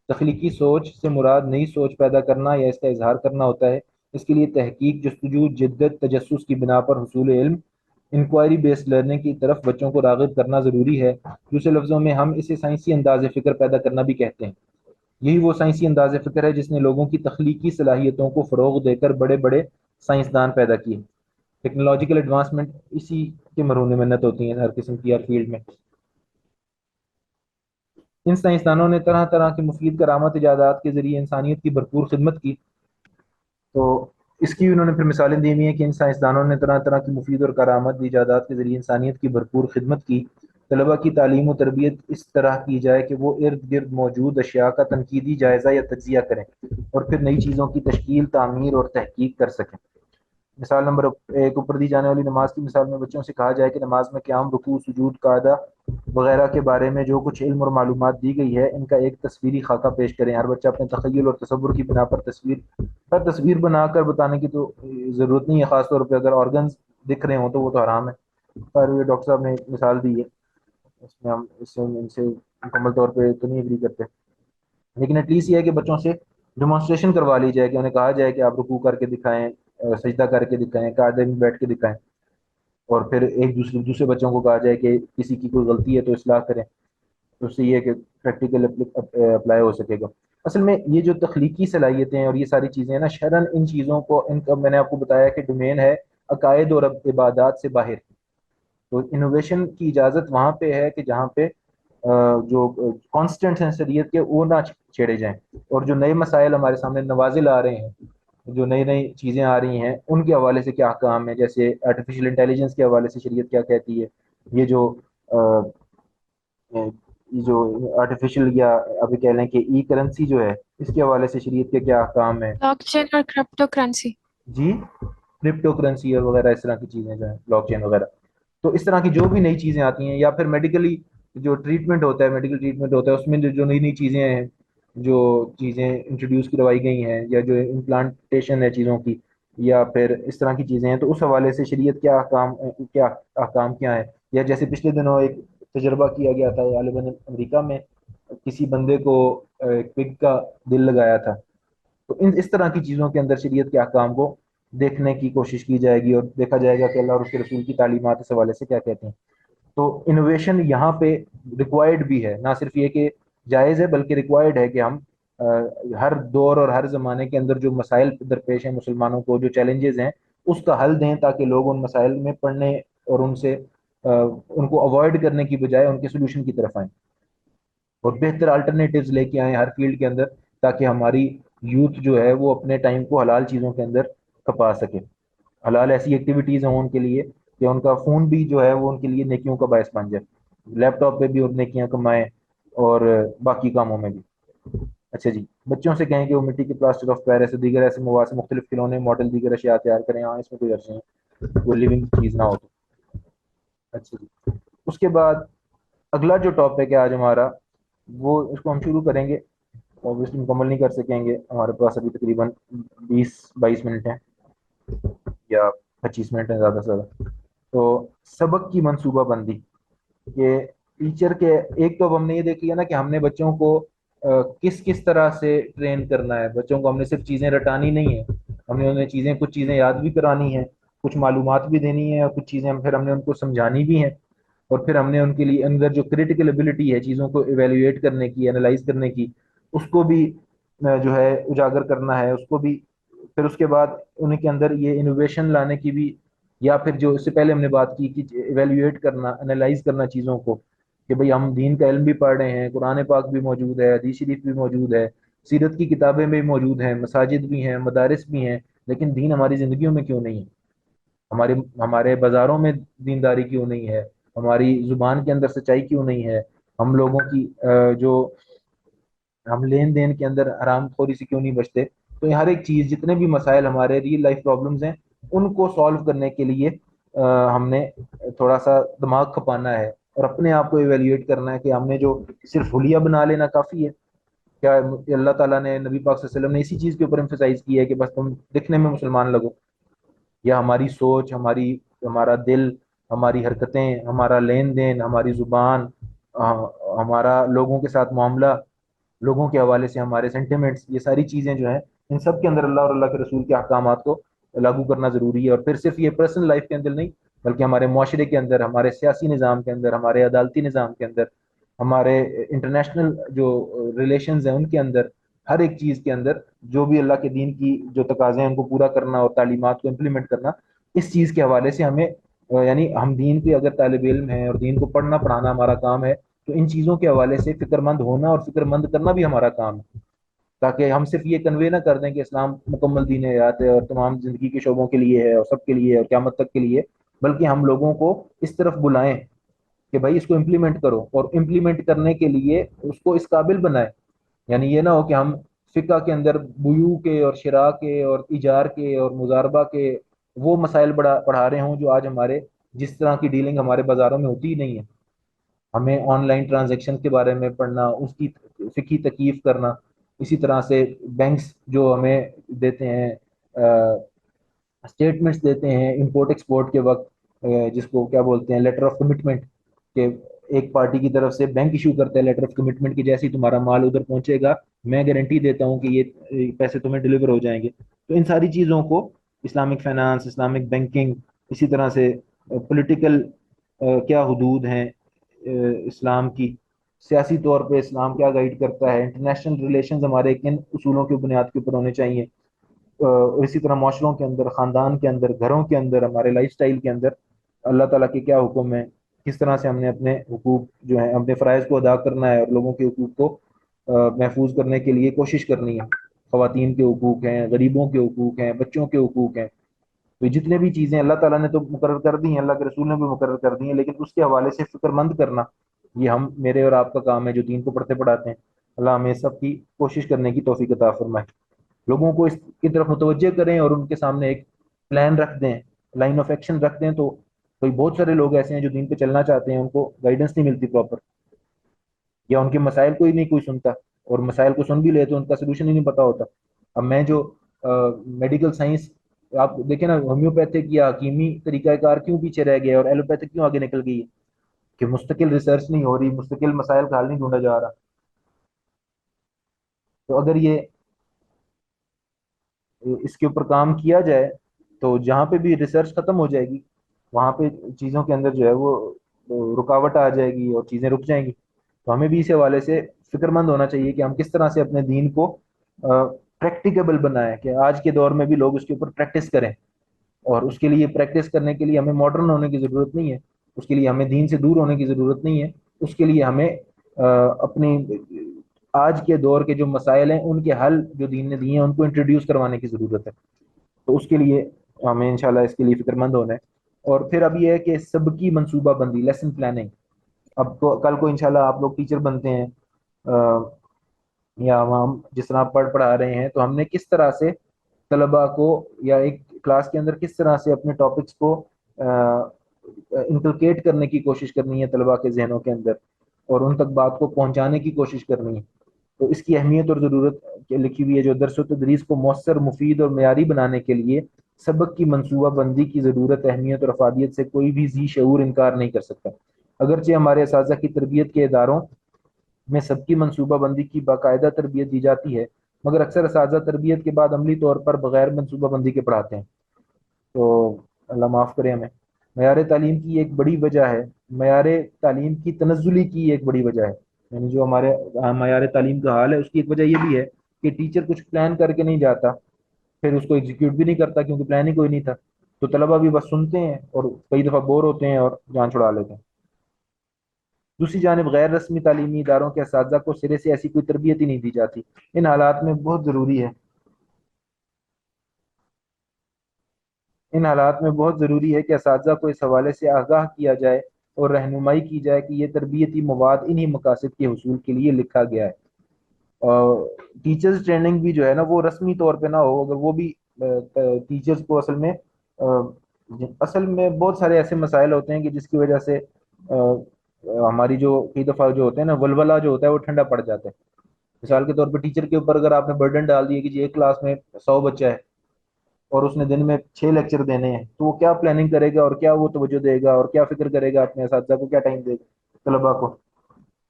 تخلیقی سوچ سے مراد نئی سوچ پیدا کرنا یا اس کا اظہار کرنا ہوتا ہے۔ اس کے لیے تحقیق، جستجو، جدت، تجسس کی بنا پر حصول علم، انکوائری بیسڈ لرننگ کی طرف بچوں کو راغب کرنا ضروری ہے۔ دوسرے لفظوں میں ہم اسے سائنسی انداز فکر پیدا کرنا بھی کہتے ہیں۔ یہی وہ سائنسی انداز فکر ہے جس نے لوگوں کی تخلیقی صلاحیتوں کو فروغ دے کر بڑے بڑے سائنسدان پیدا کیے۔ ٹیکنالوجیکل ایڈوانسمنٹ اسی کے مرہون منت ہوتی ہیں ہر قسم کی، ہر فیلڈ میں۔ ان سائنسدانوں نے طرح طرح کے مفید کرامت ایجادات کے ذریعے انسانیت کی بھرپور خدمت کی۔ تو اس کی انہوں نے پھر مثالیں دی ہوئی ہیں کہ ان سائنسدانوں نے طرح طرح کی مفید اور کرامت ایجادات کے ذریعے انسانیت کی بھرپور خدمت کی۔ طلبہ کی تعلیم و تربیت اس طرح کی جائے کہ وہ ارد گرد موجود اشیاء کا تنقیدی جائزہ یا تجزیہ کریں اور پھر نئی چیزوں کی تشکیل، تعمیر اور تحقیق کر سکیں۔ مثال نمبر 1، اوپر دی جانے والی نماز کی مثال میں بچوں سے کہا جائے کہ نماز میں قیام، رکوع، سجود، قاعدہ وغیرہ کے بارے میں جو کچھ علم اور معلومات دی گئی ہے ان کا ایک تصویری خاکہ پیش کریں۔ ہر بچہ اپنے تخیل اور تصور کی بنا پر تصویر بنا کر بتانے کی تو ضرورت نہیں ہے، خاص طور پہ اگر آرگنز دکھ رہے ہوں تو وہ تو حرام ہے، پر یہ ڈاکٹر صاحب نے ایک مثال دی ہے، اس میں ہم ان سے مکمل طور پہ تو نہیں ایگری کرتے، لیکن ایٹ لیسٹ یہ ہے کہ بچوں سے ڈیمانسٹریشن کروا لی جائے، کہ انہیں کہا جائے کہ آپ رکوع کر کے دکھائیں، سجدہ کر کے دکھائیں، قاعدے میں بیٹھ کے دکھائیں، اور پھر ایک دوسرے بچوں کو کہا جائے کہ کسی کی کوئی غلطی ہے تو اصلاح کریں، تو اس سے یہ ہے کہ پریکٹیکل اپلائی ہو سکے گا۔ اصل میں یہ جو تخلیقی صلاحیتیں ہیں اور یہ ساری چیزیں ہیں نا، شرعاً ان چیزوں کو، ان کا میں نے آپ کو بتایا کہ ڈومین ہے عقائد اور عبادات سے باہر، تو انوویشن کی اجازت وہاں پہ ہے کہ جہاں پہ جو کانسٹنٹ ہیں شریعت کے وہ نہ چھیڑے جائیں، اور جو نئے مسائل ہمارے سامنے نوازل آ رہے ہیں، جو نئی نئی چیزیں آ رہی ہیں ان کے حوالے سے کیا احکام ہے، جیسے آرٹیفیشیل انٹیلیجنس کے حوالے سے شریعت کیا کہتی ہے، یہ جو آرٹیفیشیل یا ابھی کہہ لیں کہ ای کرنسی جو ہے اس کے حوالے سے شریعت کے کیا احکام ہیں۔ بلاک چین اور کرپٹو کرنسی۔ جی، کرپٹو کرنسی اور وغیرہ اس طرح کی چیزیں جو ہیں، بلاک چین وغیرہ، تو اس طرح کی جو بھی نئی چیزیں آتی ہیں، یا پھر میڈیکلی جو ٹریٹمنٹ ہوتا ہے، میڈیکل ٹریٹمنٹ ہوتا ہے، اس میں جو نئی نئی چیزیں ہیں، جو چیزیں انٹروڈیوس کروائی گئی ہیں، یا جو امپلانٹیشن ہے چیزوں کی، یا پھر اس طرح کی چیزیں ہیں، تو اس حوالے سے شریعت کیا احکام کیا ہے۔ یا جیسے پچھلے دنوں ایک تجربہ کیا گیا تھا غالباً امریکہ میں، کسی بندے کو ایک پگ کا دل لگایا تھا، تو اس طرح کی چیزوں کے اندر شریعت کے احکام کو دیکھنے کی کوشش کی جائے گی، اور دیکھا جائے گا کہ اللہ اور اس کے رسول کی تعلیمات اس حوالے سے کیا کہتے ہیں۔ تو انوویشن یہاں پہ ریکوائرڈ بھی ہے، نہ صرف یہ کہ جائز ہے بلکہ ریکوائرڈ ہے کہ ہم ہر دور اور ہر زمانے کے اندر جو مسائل درپیش ہیں مسلمانوں کو، جو چیلنجز ہیں، اس کا حل دیں تاکہ لوگ ان مسائل میں پڑھنے اور ان کو اوائڈ کرنے کی بجائے ان کے سولوشن کی طرف آئیں، اور بہتر الٹرنیٹیوز لے کے آئیں ہر فیلڈ کے اندر، تاکہ ہماری یوتھ جو ہے وہ اپنے ٹائم کو حلال چیزوں کے اندر کھپا سکے، حلال ایسی ایکٹیویٹیز ہوں ان کے لیے کہ ان کا فون بھی جو ہے وہ ان کے لیے نیکیوں کا باعث بن جائے، لیپ ٹاپ پہ بھی وہ نیکیاں کمائیں اور باقی کاموں میں بھی۔ اچھا جی، بچوں سے کہیں کہ وہ مٹی کے پلاسٹک آف پیرس دیگر ایسے مواد سے مختلف کھلونے ماڈل دیگر اشیاء تیار کریں، ہاں اس میں کوئی عرض نہیں، وہ لیونگ چیز نہ ہو تو۔ اچھا جی، اس کے بعد اگلا جو ٹاپک ہے آج ہمارا، وہ اس کو ہم شروع کریں گے، اوبیسلی مکمل نہیں کر سکیں گے، ہمارے پاس ابھی تقریباً 20-22 منٹ ہیں یا 25 منٹ ہیں زیادہ سے زیادہ۔ تو سبق کی منصوبہ بندی، کہ ٹیچر کے ایک تو اب ہم نے یہ دیکھی ہے نا کہ ہم نے بچوں کو کس کس طرح سے ٹرین کرنا ہے، بچوں کو ہم نے صرف چیزیں رٹانی نہیں ہے، ہم نے انہیں کچھ چیزیں یاد بھی کرانی ہیں، کچھ معلومات بھی دینی ہے، اور کچھ چیزیں پھر ہم نے ان کو سمجھانی بھی ہیں، اور پھر ہم نے ان کے لیے اندر جو کریٹیکل ایبلٹی ہے چیزوں کو ایویلویٹ کرنے کی، انالائز کرنے کی، اس کو بھی جو ہے اجاگر کرنا ہے، اس کو بھی پھر اس کے بعد ان کے اندر یہ انوویشن لانے کی بھی، یا پھر جو اس سے پہلے ہم نے بات کی کہ ایویلویٹ کرنا، انالائز کرنا چیزوں کو، کہ بھئی ہم دین کا علم بھی پڑھ رہے ہیں، قرآن پاک بھی موجود ہے، حدیث شریف بھی موجود ہے، سیرت کی کتابیں بھی موجود ہیں، مساجد بھی ہیں، مدارس بھی ہیں، لیکن دین ہماری زندگیوں میں کیوں نہیں ہے، ہمارے بازاروں میں دینداری کیوں نہیں ہے، ہماری زبان کے اندر سچائی کیوں نہیں ہے، ہم لوگوں کی جو ہم لین دین کے اندر حرام خوری سے کیوں نہیں بچتے۔ تو یہ ہر ایک چیز، جتنے بھی مسائل ہمارے ریئل لائف پرابلمز ہیں، ان کو سالو کرنے کے لیے ہم نے تھوڑا سا دماغ کھپانا ہے اور اپنے آپ کو ایویلیویٹ کرنا ہے کہ ہم نے جو صرف حلیہ بنا لینا کافی ہے کیا؟ اللہ تعالیٰ نے، نبی پاک صلی اللہ علیہ وسلم نے اسی چیز کے اوپر ایمفسائز کیا ہے کہ بس تم دکھنے میں مسلمان لگو، یا ہماری سوچ، ہمارا دل، ہماری حرکتیں، ہمارا لین دین، ہماری زبان، ہمارا لوگوں کے ساتھ معاملہ، لوگوں کے حوالے سے ہمارے سینٹیمنٹس، یہ ساری چیزیں جو ہیں ان سب کے اندر اللہ اور اللہ کے رسول کے احکامات کو لاگو کرنا ضروری ہے، اور پھر صرف یہ پرسنل لائف کے اندر نہیں، بلکہ ہمارے معاشرے کے اندر، ہمارے سیاسی نظام کے اندر، ہمارے عدالتی نظام کے اندر، ہمارے انٹرنیشنل جو ریلیشنز ہیں ان کے اندر، ہر ایک چیز کے اندر جو بھی اللہ کے دین کی جو تقاضے ہیں ان کو پورا کرنا اور تعلیمات کو امپلیمنٹ کرنا، اس چیز کے حوالے سے ہمیں یعنی ہم دین کے اگر طالب علم ہیں اور دین کو پڑھنا پڑھانا ہمارا کام ہے، تو ان چیزوں کے حوالے سے فکر مند ہونا اور فکر مند کرنا بھی ہمارا کام ہے، تاکہ ہم صرف یہ کنوے نہ کر دیں کہ اسلام مکمل دین حیات ہے اور تمام زندگی کے شعبوں کے لیے ہے اور سب کے لیے ہے اور قیامت تک کے لیے، بلکہ ہم لوگوں کو اس طرف بلائیں کہ بھائی اس کو امپلیمنٹ کرو، اور امپلیمنٹ کرنے کے لیے اس کو اس قابل بنائیں، یعنی یہ نہ ہو کہ ہم فقہ کے اندر بیوع کے اور شراء کے اور ایجار کے اور مضاربہ کے وہ مسائل پڑھا رہے ہوں جو آج ہمارے جس طرح کی ڈیلنگ ہمارے بازاروں میں ہوتی ہی نہیں ہے، ہمیں آن لائن ٹرانزیکشن کے بارے میں پڑھنا، اس کی فقہی تکیف کرنا، اسی طرح سے بینکس جو ہمیں دیتے ہیں اسٹیٹمنٹس دیتے ہیں امپورٹ ایکسپورٹ کے وقت، جس کو کیا بولتے ہیں لیٹر آف کمٹمنٹ، کہ ایک پارٹی کی طرف سے بینک ایشو کرتا ہے لیٹر آف کمٹمنٹ کی جیسے ہی تمہارا مال ادھر پہنچے گا میں گارنٹی دیتا ہوں کہ یہ پیسے تمہیں ڈلیور ہو جائیں گے۔ تو ان ساری چیزوں کو اسلامک فائنانس، اسلامک بینکنگ، اسی طرح سے پولیٹیکل کیا حدود ہیں اسلام کی، سیاسی طور پہ اسلام کیا گائیڈ کرتا ہے، انٹرنیشنل ریلیشنز ہمارے کن اصولوں کی بنیاد کے اوپر ہونے چاہیے، اور اسی طرح معاشروں کے اندر، خاندان کے اندر، گھروں کے اندر، ہمارے لائف سٹائل کے اندر اللہ تعالیٰ کے کیا حکم ہیں، کس طرح سے ہم نے اپنے حقوق جو ہیں اپنے فرائض کو ادا کرنا ہے اور لوگوں کے حقوق کو محفوظ کرنے کے لیے کوشش کرنی ہے، خواتین کے حقوق ہیں، غریبوں کے حقوق ہیں، بچوں کے حقوق ہیں، تو جتنے بھی چیزیں اللہ تعالیٰ نے تو مقرر کر دی ہیں، اللہ کے رسول نے بھی مقرر کر دی ہیں، لیکن اس کے حوالے سے فکر مند کرنا یہ میرے اور آپ کا کام ہے جو دین کو پڑھتے پڑھاتے ہیں۔ اللہ ہمیں سب کی کوشش کرنے کی توفیق عطا فرمائے، لوگوں کو اس کی طرف متوجہ کریں اور ان کے سامنے ایک پلان رکھ دیں، لائن آف ایکشن رکھ دیں، تو کوئی بہت سارے لوگ ایسے ہیں جو دین پہ چلنا چاہتے ہیں، ان کو گائیڈنس نہیں ملتی پراپر، یا ان کے مسائل کو ہی نہیں کوئی سنتا، اور مسائل کو سن بھی لے تو ان کا سلوشن ہی نہیں پتا ہوتا۔ اب میں جو میڈیکل سائنس آپ دیکھیں نا، ہومیوپیتھک یا حکیمی طریقہ کار کیوں پیچھے رہ گیا اور ایلوپیتھک کیوں آگے نکل گئی ہے؟ کہ مستقل ریسرچ نہیں ہو رہی، مستقل مسائل کا حل نہیں ڈھونڈا جا رہا۔ تو اگر یہ اس کے اوپر کام کیا جائے تو جہاں پہ بھی ریسرچ ختم ہو جائے گی وہاں پہ چیزوں کے اندر جو ہے وہ رکاوٹ آ جائے گی اور چیزیں رک جائیں گی۔ تو ہمیں بھی اس حوالے سے فکر مند ہونا چاہیے کہ ہم کس طرح سے اپنے دین کو پریکٹیکیبل بنائیں، کہ آج کے دور میں بھی لوگ اس کے اوپر پریکٹس کریں. اور اس کے لیے پریکٹس کرنے کے لیے ہمیں ماڈرن ہونے کی ضرورت نہیں ہے، اس کے لیے ہمیں دین سے دور ہونے کی ضرورت نہیں ہے. اس کے لیے ہمیں اپنی آج کے دور کے جو مسائل ہیں ان کے حل جو دین نے دیے ہیں ان کو انٹروڈیوس کروانے کی ضرورت ہے. تو اس کے لیے ہمیں انشاءاللہ اس کے لیے فکر مند ہونا ہے. اور پھر اب یہ ہے کہ سب کی منصوبہ بندی، لیسن پلاننگ. اب تو کل کو انشاءاللہ آپ لوگ ٹیچر بنتے ہیں، یا ہم جس طرح پڑھا رہے ہیں، تو ہم نے کس طرح سے طلباء کو یا ایک کلاس کے اندر کس طرح سے اپنے ٹاپکس کو انکلکیٹ کرنے کی کوشش کرنی ہے طلباء کے ذہنوں کے اندر، اور ان تک بات کو پہنچانے کی کوشش کرنی ہے. تو اس کی اہمیت اور ضرورت لکھی ہوئی ہے، جو درس و تدریس کو مؤثر، مفید اور معیاری بنانے کے لیے سبق کی منصوبہ بندی کی ضرورت، اہمیت اور افادیت سے کوئی بھی ذی شعور انکار نہیں کر سکتا. اگرچہ ہمارے اساتذہ کی تربیت کے اداروں میں سب کی منصوبہ بندی کی باقاعدہ تربیت دی جاتی ہے، مگر اکثر اساتذہ تربیت کے بعد عملی طور پر بغیر منصوبہ بندی کے پڑھاتے ہیں. تو اللہ معاف کرے ہمیں. معیار تعلیم کی ایک بڑی وجہ ہے، معیار تعلیم کی تنزلی کی ایک بڑی وجہ ہے، یعنی جو ہمارے معیار تعلیم کا حال ہے اس کی ایک وجہ یہ بھی ہے کہ ٹیچر کچھ پلان کر کے نہیں جاتا، پھر اس کو ایگزیکیوٹ بھی نہیں کرتا کیونکہ پلان ہی کوئی نہیں تھا. تو طلبہ بھی بس سنتے ہیں اور کئی دفعہ بور ہوتے ہیں اور جان چھڑا لیتے ہیں. دوسری جانب غیر رسمی تعلیمی اداروں کے اساتذہ کو سرے سے ایسی کوئی تربیت ہی نہیں دی جاتی. ان حالات میں بہت ضروری ہے کہ اساتذہ کو اس حوالے سے آگاہ کیا جائے اور رہنمائی کی جائے کہ یہ تربیتی مواد انہی مقاصد کے حصول کے لیے لکھا گیا ہے. اور ٹیچرز ٹریننگ بھی جو ہے نا وہ رسمی طور پہ نہ ہو، اگر وہ بھی ٹیچرز کو اصل میں بہت سارے ایسے مسائل ہوتے ہیں کہ جس کی وجہ سے ہماری جو کئی دفعہ جو ہوتے ہیں نا ولولہ جو ہوتا ہے وہ ٹھنڈا پڑ جاتا ہے. مثال کے طور پہ ٹیچر کے اوپر اگر آپ نے برڈن ڈال دیا کہ جی ایک کلاس میں 100 بچہ ہے اور اس نے دن میں 6 لیکچر دینے ہیں، تو وہ کیا پلاننگ کرے گا اور کیا وہ توجہ دے گا اور کیا فکر کرے گا اپنے اساتذہ کو، کیا ٹائم دے گا طلباء کو.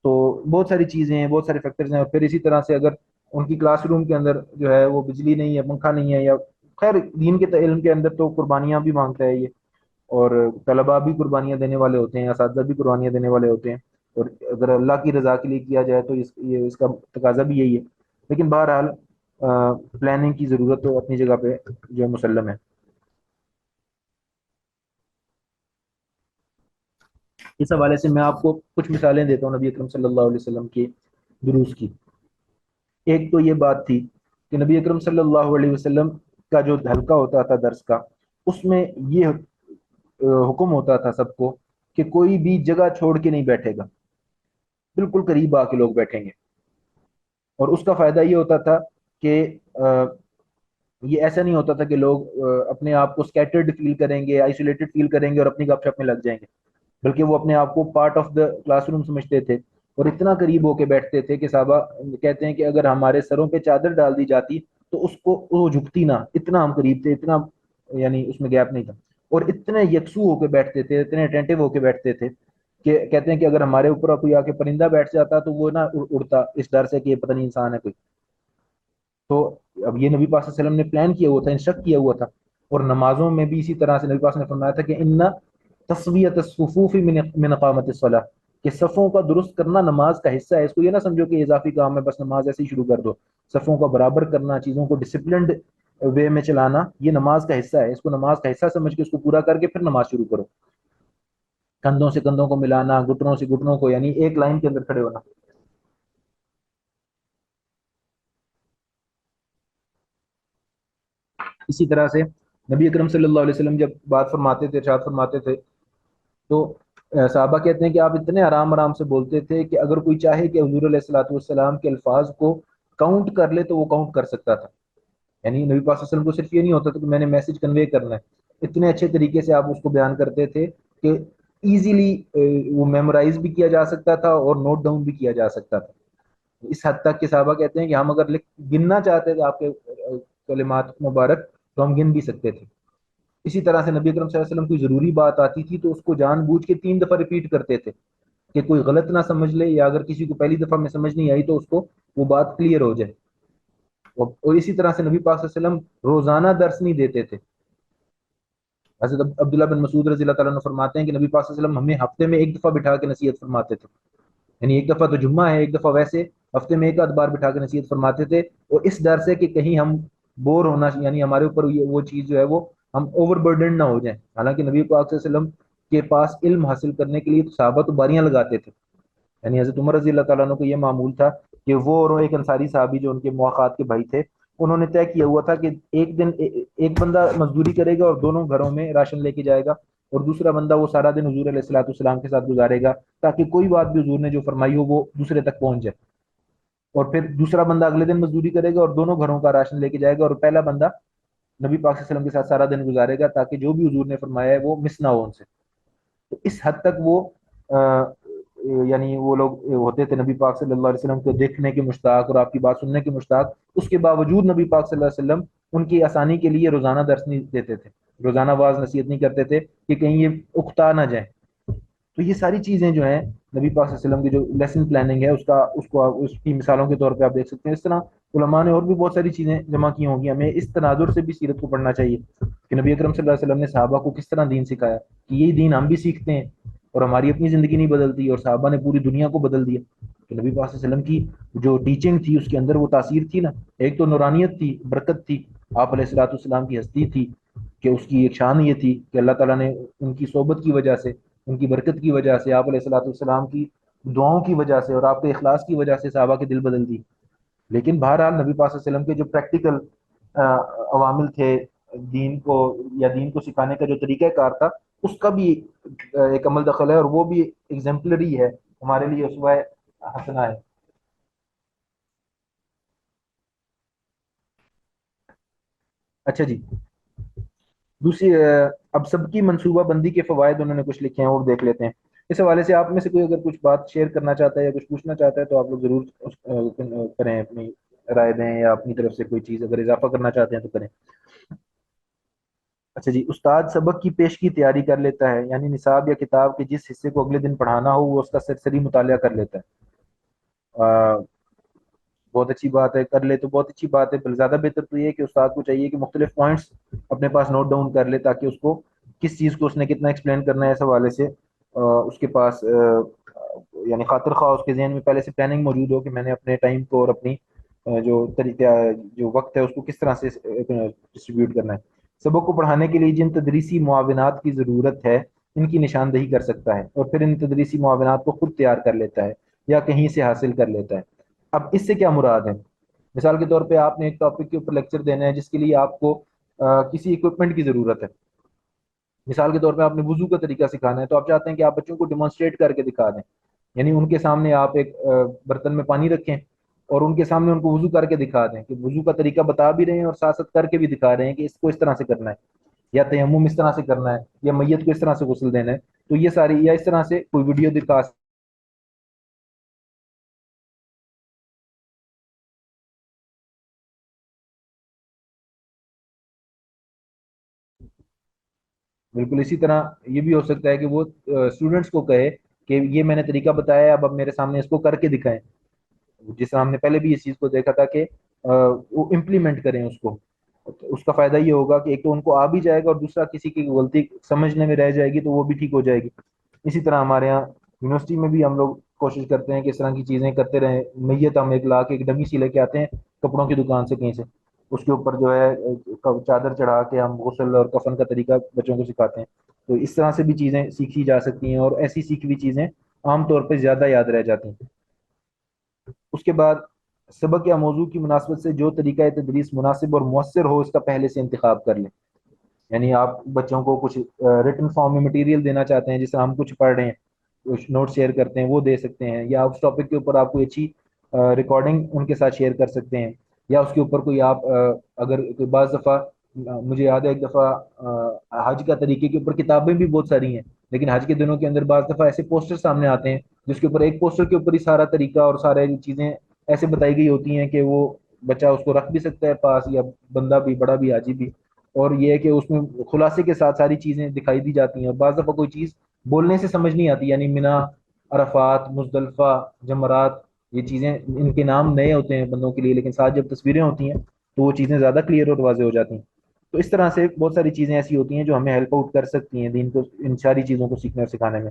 تو بہت ساری چیزیں ہیں، بہت سارے فیکٹرز ہیں. اور پھر اسی طرح سے اگر ان کی کلاس روم کے اندر جو ہے وہ بجلی نہیں ہے، پنکھا نہیں ہے، یا خیر دین کے علم کے اندر تو قربانیاں بھی مانگتا ہے یہ، اور طلباء بھی قربانیاں دینے والے ہوتے ہیں، اساتذہ بھی قربانیاں دینے والے ہوتے ہیں، اور اگر اللہ کی رضا کے لیے کیا جائے تو اس کا تقاضا بھی یہی ہے. لیکن بہرحال پلاننگ کی ضرورت تو اپنی جگہ پہ جو مسلم ہے. اس حوالے سے میں آپ کو کچھ مثالیں دیتا ہوں نبی اکرم صلی اللہ علیہ وسلم کے دروس کی. ایک تو یہ بات تھی کہ نبی اکرم صلی اللہ علیہ وسلم کا جو حلقہ ہوتا تھا درس کا، اس میں یہ حکم ہوتا تھا سب کو کہ کوئی بھی جگہ چھوڑ کے نہیں بیٹھے گا، بالکل قریب آ کے لوگ بیٹھیں گے. اور اس کا فائدہ یہ ہوتا تھا کہ یہ ایسا نہیں ہوتا تھا کہ لوگ اپنے آپ کو سکیٹرڈ فیل کریں گے، آئسولیٹڈ فیل کریں گے اور اپنی گپ شپ میں لگ جائیں گے، بلکہ وہ اپنے آپ کو part of the class room سمجھتے تھے اور اتنا قریب ہو کے بیٹھتے تھے کہ صحابہ کہتے ہیں کہ اگر ہمارے سروں پہ چادر ڈال دی جاتی تو اس کو وہ جھکتی نہ، اتنا ہم قریب تھے، اتنا یعنی اس میں گیپ نہیں تھا. اور اتنے یکسو ہو کے بیٹھتے تھے، اتنے اٹینٹو ہو کے بیٹھتے تھے کہ کہتے ہیں کہ اگر ہمارے اوپر کوئی آ کے پرندہ بیٹھ جاتا تو وہ نہ اڑتا اس ڈر سے کہ یہ پتہ نہیں انسان ہے کوئی. تو اب یہ نبی پاک صلی اللہ علیہ وسلم نے پلان کیا ہوا تھا، انسٹرکٹ کیا ہوا تھا. اور نمازوں میں بھی اسی طرح سے نبی پاک نے فرمایا تھا کہ ان تسویۃ الصفوف من اقامت الصلاۃ، کہ صفوں کا درست کرنا نماز کا حصہ ہے. اس کو یہ نہ سمجھو کہ اضافی کام ہے، بس نماز ایسے ہی شروع کر دو. صفوں کا برابر کرنا، چیزوں کو ڈسپلنڈ وے میں چلانا، یہ نماز کا حصہ ہے. اس کو نماز کا حصہ سمجھ کے اس کو پورا کر کے پھر نماز شروع کرو. کندھوں سے کندھوں کو ملانا، گھٹنوں سے گھٹنوں کو، یعنی ایک لائن کے اندر کھڑے ہونا. اسی طرح سے نبی اکرم صلی اللہ علیہ وسلم جب بات فرماتے تھے، ارشاد فرماتے تھے، تو صحابہ کہتے ہیں کہ آپ اتنے آرام آرام سے بولتے تھے کہ اگر کوئی چاہے کہ حضور علیہ الصلوۃ والسلام کے الفاظ کو کاؤنٹ کر لے تو وہ کاؤنٹ کر سکتا تھا. یعنی نبی پاک صلی اللہ علیہ وسلم کو صرف یہ نہیں ہوتا تھا کہ میں نے میسج کنوے کرنا ہے، اتنے اچھے طریقے سے آپ اس کو بیان کرتے تھے کہ ایزیلی وہ میمورائز بھی کیا جا سکتا تھا اور نوٹ ڈاؤن بھی کیا جا سکتا تھا. اس حد تک کہ صحابہ کہتے ہیں کہ ہم اگر گننا چاہتے تھے آپ کے کلمات مبارک تو ہم گن بھی سکتے تھے. اسی طرح سے نبی اکرم صلی اللہ علیہ وسلم کوئی ضروری بات آتی تھی تو اس کو جان بوجھ کے 3 دفعہ ریپیٹ کرتے تھے کہ کوئی غلط نہ سمجھ لے، یا اگر کسی کو پہلی دفعہ میں سمجھ نہیں آئی تو اس کو وہ بات کلیئر ہو جائے. اور اسی طرح سے نبی پاک صلی اللہ علیہ وسلم روزانہ درس نہیں دیتے تھے. حضرت عبداللہ بن مسعود رضی اللہ تعالیٰ عنہ فرماتے ہیں کہ نبی پاک صلی اللہ علیہ وسلم ہمیں ہفتے میں ایک دفعہ بٹھا کے نصیحت فرماتے تھے. یعنی ایک دفعہ تو جمعہ ہے، ایک دفعہ ویسے ہفتے میں ایک آدھ بار بٹھا کے نصیحت فرماتے تھے، اور اس ڈر سے کہ کہیں ہم بور ہونا، یعنی ہمارے اوپر وہ چیز جو ہے وہ ہم اوور برڈن نہ ہو جائیں۔ حالانکہ نبی پاک صلی اللہ علیہ وسلم کے پاس علم حاصل کرنے کے لیے صحابہ تو باریاں لگاتے تھے، یعنی حضرت عمر رضی اللہ تعالیٰ عنہ کو یہ معمول تھا کہ وہ اور ایک انصاری صحابی جو ان کے مواقعات کے بھائی تھے، انہوں نے طے کیا ہوا تھا کہ ایک دن ایک بندہ مزدوری کرے گا اور دونوں گھروں میں راشن لے کے جائے گا، اور دوسرا بندہ وہ سارا دن حضور علیہ الصلوۃ والسلام کے ساتھ گزارے گا، تاکہ کوئی بات بھی حضور نے جو فرمائی ہو وہ دوسرے تک پہنچ جائے۔ اور پھر دوسرا بندہ اگلے دن مزدوری کرے گا اور دونوں گھروں کا راشن لے کے جائے گا، اور پہلا بندہ نبی پاک صلی اللہ علیہ وسلم کے ساتھ سارا دن گزارے گا، تاکہ جو بھی حضور نے فرمایا ہے وہ مس نہ ہو ان سے۔ تو اس حد تک وہ یعنی وہ لوگ ہوتے تھے نبی پاک صلی اللہ علیہ وسلم کو دیکھنے کے مشتاق اور آپ کی بات سننے کے مشتاق۔ اس کے باوجود نبی پاک صلی اللہ علیہ وسلم ان کی آسانی کے لیے روزانہ درس نہیں دیتے تھے، روزانہ واعظ نصیحت نہیں کرتے تھے کہ کہیں یہ اکتا نہ جائیں۔ تو یہ ساری چیزیں جو ہیں نبی پاک صلی اللہ علیہ وسلم کی جو لیسن پلاننگ ہے اس کی مثالوں کے طور پہ آپ دیکھ سکتے ہیں۔ اس طرح علماء نے اور بھی بہت ساری چیزیں جمع کی ہوں گی۔ ہمیں اس تناظر سے بھی سیرت کو پڑھنا چاہیے کہ نبی اکرم صلی اللہ علیہ وسلم نے صحابہ کو کس طرح دین سکھایا، کہ یہی دین ہم بھی سیکھتے ہیں اور ہماری اپنی زندگی نہیں بدلتی، اور صحابہ نے پوری دنیا کو بدل دیا۔ کہ نبی پاک صلی اللہ علیہ وسلم کی جو ٹیچنگ تھی اس کے اندر وہ تاثیر تھی نا، ایک تو نورانیت تھی، برکت تھی، آپ علیہ الصلوۃ والسلام کی ہستی تھی، کہ اس کی ایک شان یہ تھی کہ اللہ تعالیٰ نے ان کی صحبت کی وجہ سے، ان کی برکت کی وجہ سے، آپ علیہ الصلوۃ والسلام کی دعاؤں کی وجہ سے اور آپ کے اخلاص کی وجہ سے صحابہ کے دل بدل دی۔ لیکن بہرحال نبی پاک صلی اللہ علیہ وسلم کے جو پریکٹیکل عوامل تھے دین کو، یا دین کو سکھانے کا جو طریقہ کار تھا، اس کا بھی ایک عمل دخل ہے، اور وہ بھی ایگزمپلری ہے، ہمارے لیے اسوہ حسنہ ہے۔ اچھا جی، دوسری اب سب کی منصوبہ بندی کے فوائد انہوں نے کچھ لکھے ہیں، اور دیکھ لیتے ہیں۔ اس حوالے سے آپ میں سے کوئی اگر کچھ بات شیئر کرنا چاہتا ہے یا کچھ پوچھنا چاہتا ہے تو آپ لوگ ضرور کریں، اپنی رائے دیں، یا اپنی طرف سے کوئی چیز اگر اضافہ کرنا چاہتے ہیں تو کریں۔ اچھا جی، استاد سبق کی پیش کی تیاری کر لیتا ہے، یعنی نصاب یا کتاب کے جس حصے کو اگلے دن پڑھانا ہو وہ اس کا سرسری مطالعہ کر لیتا ہے۔ بہت اچھی بات ہے، کر لے تو بہت اچھی بات ہے، بل زیادہ بہتر تو یہ ہے کہ استاد کو چاہیے کہ مختلف پوائنٹس اپنے پاس نوٹ ڈاؤن کر لے، تاکہ اس کو کس چیز کو اس نے کتنا ایکسپلین کرنا ہے اس حوالے سے اس کے پاس یعنی خاطر خواہ اس کے ذہن میں پہلے سے پلاننگ موجود ہو کہ میں نے اپنے ٹائم کو اور اپنی جو طریقہ جو وقت ہے اس کو کس طرح سے ڈسٹریبیوٹ کرنا ہے۔ سبق کو پڑھانے کے لیے جن تدریسی معاونات کی ضرورت ہے ان کی نشاندہی کر سکتا ہے، اور پھر ان تدریسی معاونات کو خود تیار کر لیتا ہے یا کہیں سے حاصل کر لیتا ہے۔ اب اس سے کیا مراد ہے؟ مثال کے طور پہ آپ نے ایک ٹاپک کے اوپر لیکچر دینا ہے جس کے لیے آپ کو کسی اکوپمنٹ کی ضرورت ہے۔ مثال کے طور پہ آپ نے وضو کا طریقہ سکھانا ہے، تو آپ چاہتے ہیں کہ آپ بچوں کو ڈیمانسٹریٹ کر کے دکھا دیں، یعنی ان کے سامنے آپ ایک برتن میں پانی رکھیں اور ان کے سامنے ان کو وضو کر کے دکھا دیں، کہ وضو کا طریقہ بتا بھی رہے ہیں اور ساتھ ساتھ کر کے بھی دکھا رہے ہیں کہ اس کو اس طرح سے کرنا ہے، یا تیمم اس طرح سے کرنا ہے، یا میت کو اس طرح سے غسل دینا ہے۔ تو یہ ساری، یا اس طرح سے کوئی ویڈیو دکھا، بالکل اسی طرح یہ بھی ہو سکتا ہے کہ وہ اسٹوڈنٹس کو کہے کہ یہ میں نے طریقہ بتایا ہے، اب میرے سامنے اس کو کر کے دکھائیں، جس طرح ہم نے پہلے بھی اس چیز کو دیکھا تھا کہ وہ امپلیمنٹ کریں اس کو۔ اس کا فائدہ یہ ہوگا کہ ایک تو ان کو آ بھی جائے گا، اور دوسرا کسی کی غلطی سمجھنے میں رہ جائے گی تو وہ بھی ٹھیک ہو جائے گی۔ اسی طرح ہمارے یہاں یونیورسٹی میں بھی ہم لوگ کوشش کرتے ہیں کہ اس طرح کی چیزیں کرتے رہیں۔ میت ہم ایک لا کے ایک ڈمی سی لے کے آتے ہیں کپڑوں کی دکان سے کہیں سے، اس کے اوپر جو ہے چادر چڑھا کے ہم غسل اور کفن کا طریقہ بچوں کو سکھاتے ہیں۔ تو اس طرح سے بھی چیزیں سیکھی جا سکتی ہیں، اور ایسی سیکھی ہوئی چیزیں عام طور پہ زیادہ یاد رہ جاتی ہیں۔ اس کے بعد سبق یا موضوع کی مناسبت سے جو طریقہ تدریس مناسب اور مؤثر ہو اس کا پہلے سے انتخاب کر لیں۔ یعنی آپ بچوں کو کچھ ریٹن فارم میں مٹیریل دینا چاہتے ہیں، جس طرح ہم کچھ پڑھ رہے ہیں، کچھ نوٹ شیئر کرتے ہیں، وہ دے سکتے ہیں، یا اس ٹاپک کے اوپر آپ کوئی اچھی ریکارڈنگ ان کے ساتھ شیئر کر سکتے ہیں، یا اس کے اوپر کوئی آپ اگر بعض دفعہ مجھے یاد ہے ایک دفعہ حج کا طریقے کے اوپر کتابیں بھی بہت ساری ہیں، لیکن حج کے دنوں کے اندر بعض دفعہ ایسے پوسٹر سامنے آتے ہیں جس کے اوپر ایک پوسٹر کے اوپر ہی سارا طریقہ اور سارے چیزیں ایسے بتائی گئی ہوتی ہیں کہ وہ بچہ اس کو رکھ بھی سکتا ہے پاس، یا بندہ بھی، بڑا بھی، حاجی بھی، اور یہ ہے کہ اس میں خلاصے کے ساتھ ساری چیزیں دکھائی دی جاتی ہیں۔ اور بعض دفعہ کوئی چیز بولنے سے سمجھ نہیں آتی، یعنی منا، عرفات، مزدلفہ، جمرات، یہ چیزیں ان کے نام نئے ہوتے ہیں بندوں کے لیے، لیکن ساتھ جب تصویریں ہوتی ہیں تو وہ چیزیں زیادہ کلیئر اور واضح ہو جاتی ہیں۔ تو اس طرح سے بہت ساری چیزیں ایسی ہوتی ہیں جو ہمیں ہیلپ آؤٹ کر سکتی ہیں دین کو، ان ساری چیزوں کو سیکھنے اور سکھانے میں۔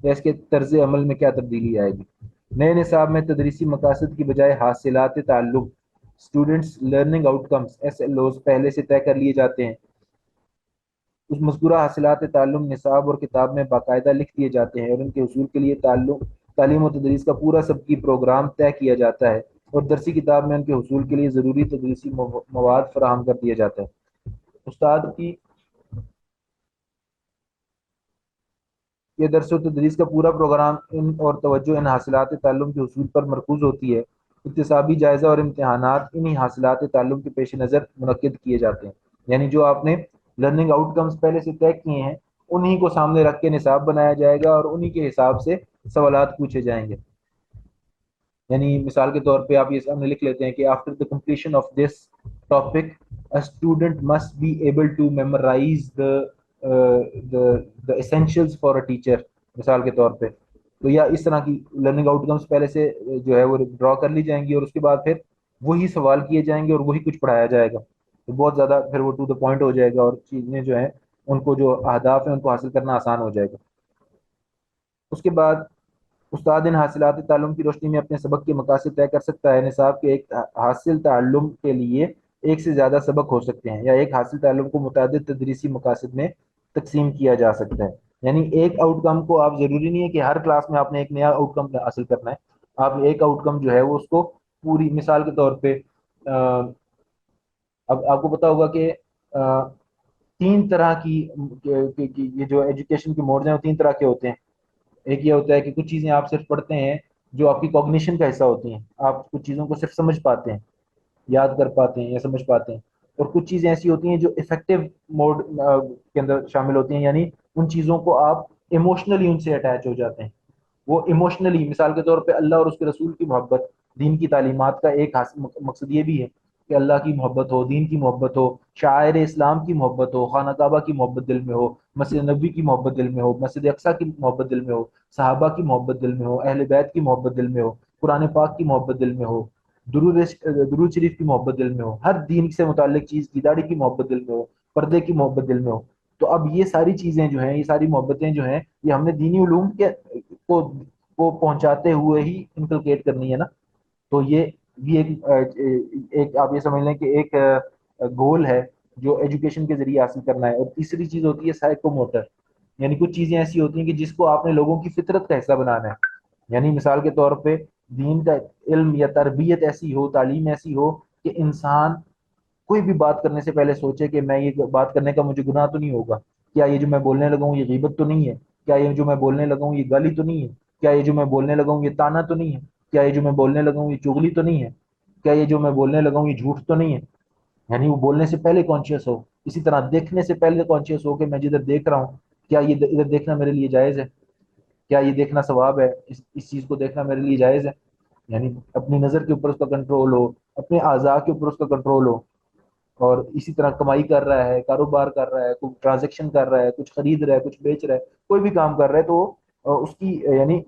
یا اس کے طرز عمل میں کیا تبدیلی آئے گی۔ نئے نصاب میں تدریسی مقاصد کی بجائے حاصلات تعلم students learning out comes SLOs پہلے سے طے کر لیے جاتے ہیں۔ اس مذکورہ حاصلات تعلم نصاب اور کتاب میں باقاعدہ لکھ دیے جاتے ہیں اور ان کے حصول کے لیے تعلیم و تدریس کا پورا سبقی پروگرام طے کیا جاتا ہے اور درسی کتاب میں ان کے حصول کے لیے ضروری تدریسی مواد فراہم کر دیا جاتا ہے۔ استاد کی یہ درس و تدریس کا پورا پروگرام اور توجہ ان حاصلات تعلم کے حصول پر مرکوز ہوتی ہے۔ اکتسابی جائزہ اور امتحانات انہی حاصلات تعلم کے پیش نظر منعقد کیے جاتے ہیں، یعنی جو آپ نے لرننگ آؤٹ کمز پہلے سے طے کیے ہیں انہی کو سامنے رکھ کے نصاب بنایا جائے گا اور انہی کے حساب سے سوالات پوچھے جائیں گے۔ یعنی مثال کے طور پہ آپ یہ سامنے لکھ لیتے ہیں کہ after the completion of this topic a student must be able to memorize the essentials for a teacher، مثال کے طور پہ۔ تو یا اس طرح کی لرننگ آؤٹ کمز پہلے سے جو ہے وہ ڈرا کر لی جائیں گی اور اس کے بعد پھر وہی سوال کیے جائیں گے اور وہی کچھ پڑھایا جائے گا، تو بہت زیادہ پھر وہ ٹو دا پوائنٹ ہو جائے گا اور چیزیں جو ہیں ان کو جو اہداف ہیں ان کو حاصل کرنا آسان ہو جائے گا۔ اس کے بعد استاد ان حاصلات تعلم کی روشنی میں اپنے سبق کے مقاصد طے کر سکتا ہے۔ نصاب کے ایک حاصل تعلم کے لیے ایک سے زیادہ سبق ہو سکتے ہیں یا ایک حاصل تعلم کو متعدد تدریسی مقاصد میں تقسیم کیا جا سکتا ہے۔ یعنی ایک آؤٹ کم کو آپ ضروری نہیں ہے کہ ہر کلاس میں آپ نے ایک نیا آؤٹ کم حاصل کرنا ہے، آپ ایک آؤٹ کم جو ہے وہ اس کو پوری، مثال کے طور پہ اب آپ کو پتا ہوگا کہ تین طرح کی یہ جو ایجوکیشن کے موڈز ہیں وہ تین طرح کے ہوتے ہیں۔ ایک یہ ہوتا ہے کہ کچھ چیزیں آپ صرف پڑھتے ہیں جو آپ کی کوگنیشن کا حصہ ہوتی ہیں، آپ کچھ چیزوں کو صرف سمجھ پاتے ہیں، یاد کر پاتے ہیں یا سمجھ پاتے ہیں، اور کچھ چیزیں ایسی ہوتی ہیں جو افیکٹو موڈ کے اندر شامل ہوتی ہیں، یعنی ان چیزوں کو آپ ایموشنلی ان سے اٹیچ ہو جاتے ہیں۔ وہ ایموشنلی، مثال کے طور پہ اللہ اور اس کے رسول کی محبت، دین کی تعلیمات کا ایک مقصد یہ بھی ہے کہ اللہ کی محبت ہو، دین کی محبت ہو، شاعر اسلام کی محبت ہو، خانہ کعبہ کی محبت دل میں ہو، مسجد نبوی کی محبت دل میں ہو، مسجد اقصیٰ کی محبت دل میں ہو، صحابہ کی محبت دل میں ہو، اہل بیت کی محبت دل میں ہو، قرآن پاک کی محبت دل میں ہو، درود شریف کی محبت دل میں ہو، ہر دین سے متعلق چیز کی، داڑھی کی محبت دل میں ہو، پردے کی محبت دل میں ہو۔ تو اب یہ ساری چیزیں جو ہیں، یہ ساری محبتیں جو ہیں، یہ ہم نے دینی علوم کے کو پہنچاتے ہوئے ہی انکلکیٹ کرنی ہے نا۔ تو یہ بھی ایک آپ یہ سمجھ لیں کہ ایک گول ہے جو ایجوکیشن کے ذریعے حاصل کرنا ہے۔ اور تیسری چیز ہوتی ہے سائیکو موٹر، یعنی کچھ چیزیں ایسی ہوتی ہیں کہ جس کو آپ نے لوگوں کی فطرت کا حصہ بنانا ہے۔ یعنی مثال کے طور پہ دین کا علم یا تربیت ایسی ہو، تعلیم ایسی ہو کہ انسان کوئی بھی بات کرنے سے پہلے سوچے کہ میں یہ بات کرنے کا مجھے گناہ تو نہیں ہوگا، کیا یہ جو میں بولنے لگا ہوں یہ غیبت تو نہیں ہے، کیا یہ جو میں بولنے لگا ہوں یہ گالی تو نہیں ہے، کیا یہ جو میں بولنے لگا ہوں یہ تانا تو نہیں ہے، کیا یہ جو میں بولنے لگا ہوں یہ چغلی تو نہیں ہے، کیا یہ جو میں بولنے لگا ہوں یہ جھوٹ تو نہیں ہے۔ یعنی وہ بولنے سے پہلے کانشیس ہو، اسی طرح دیکھنے سے پہلے کانشیس ہو کہ میں جدھر دیکھ رہا ہوں کیا یہ ادھر دیکھنا میرے لیے جائز ہے، کیا یہ دیکھنا ثواب ہے، اس چیز کو دیکھنا میرے لیے جائز ہے۔ یعنی اپنی نظر کے اوپر اس کا کنٹرول ہو، اپنے اعضاء کے اوپر اس کا کنٹرول ہو، اور اسی طرح کمائی کر رہا ہے، کاروبار کر رہا ہے، کوئی ٹرانزیکشن کر رہا ہے، کچھ خرید رہا ہے، کچھ بیچ رہا ہے، کوئی بھی کام کر رہا ہے، تو اس کی یعنی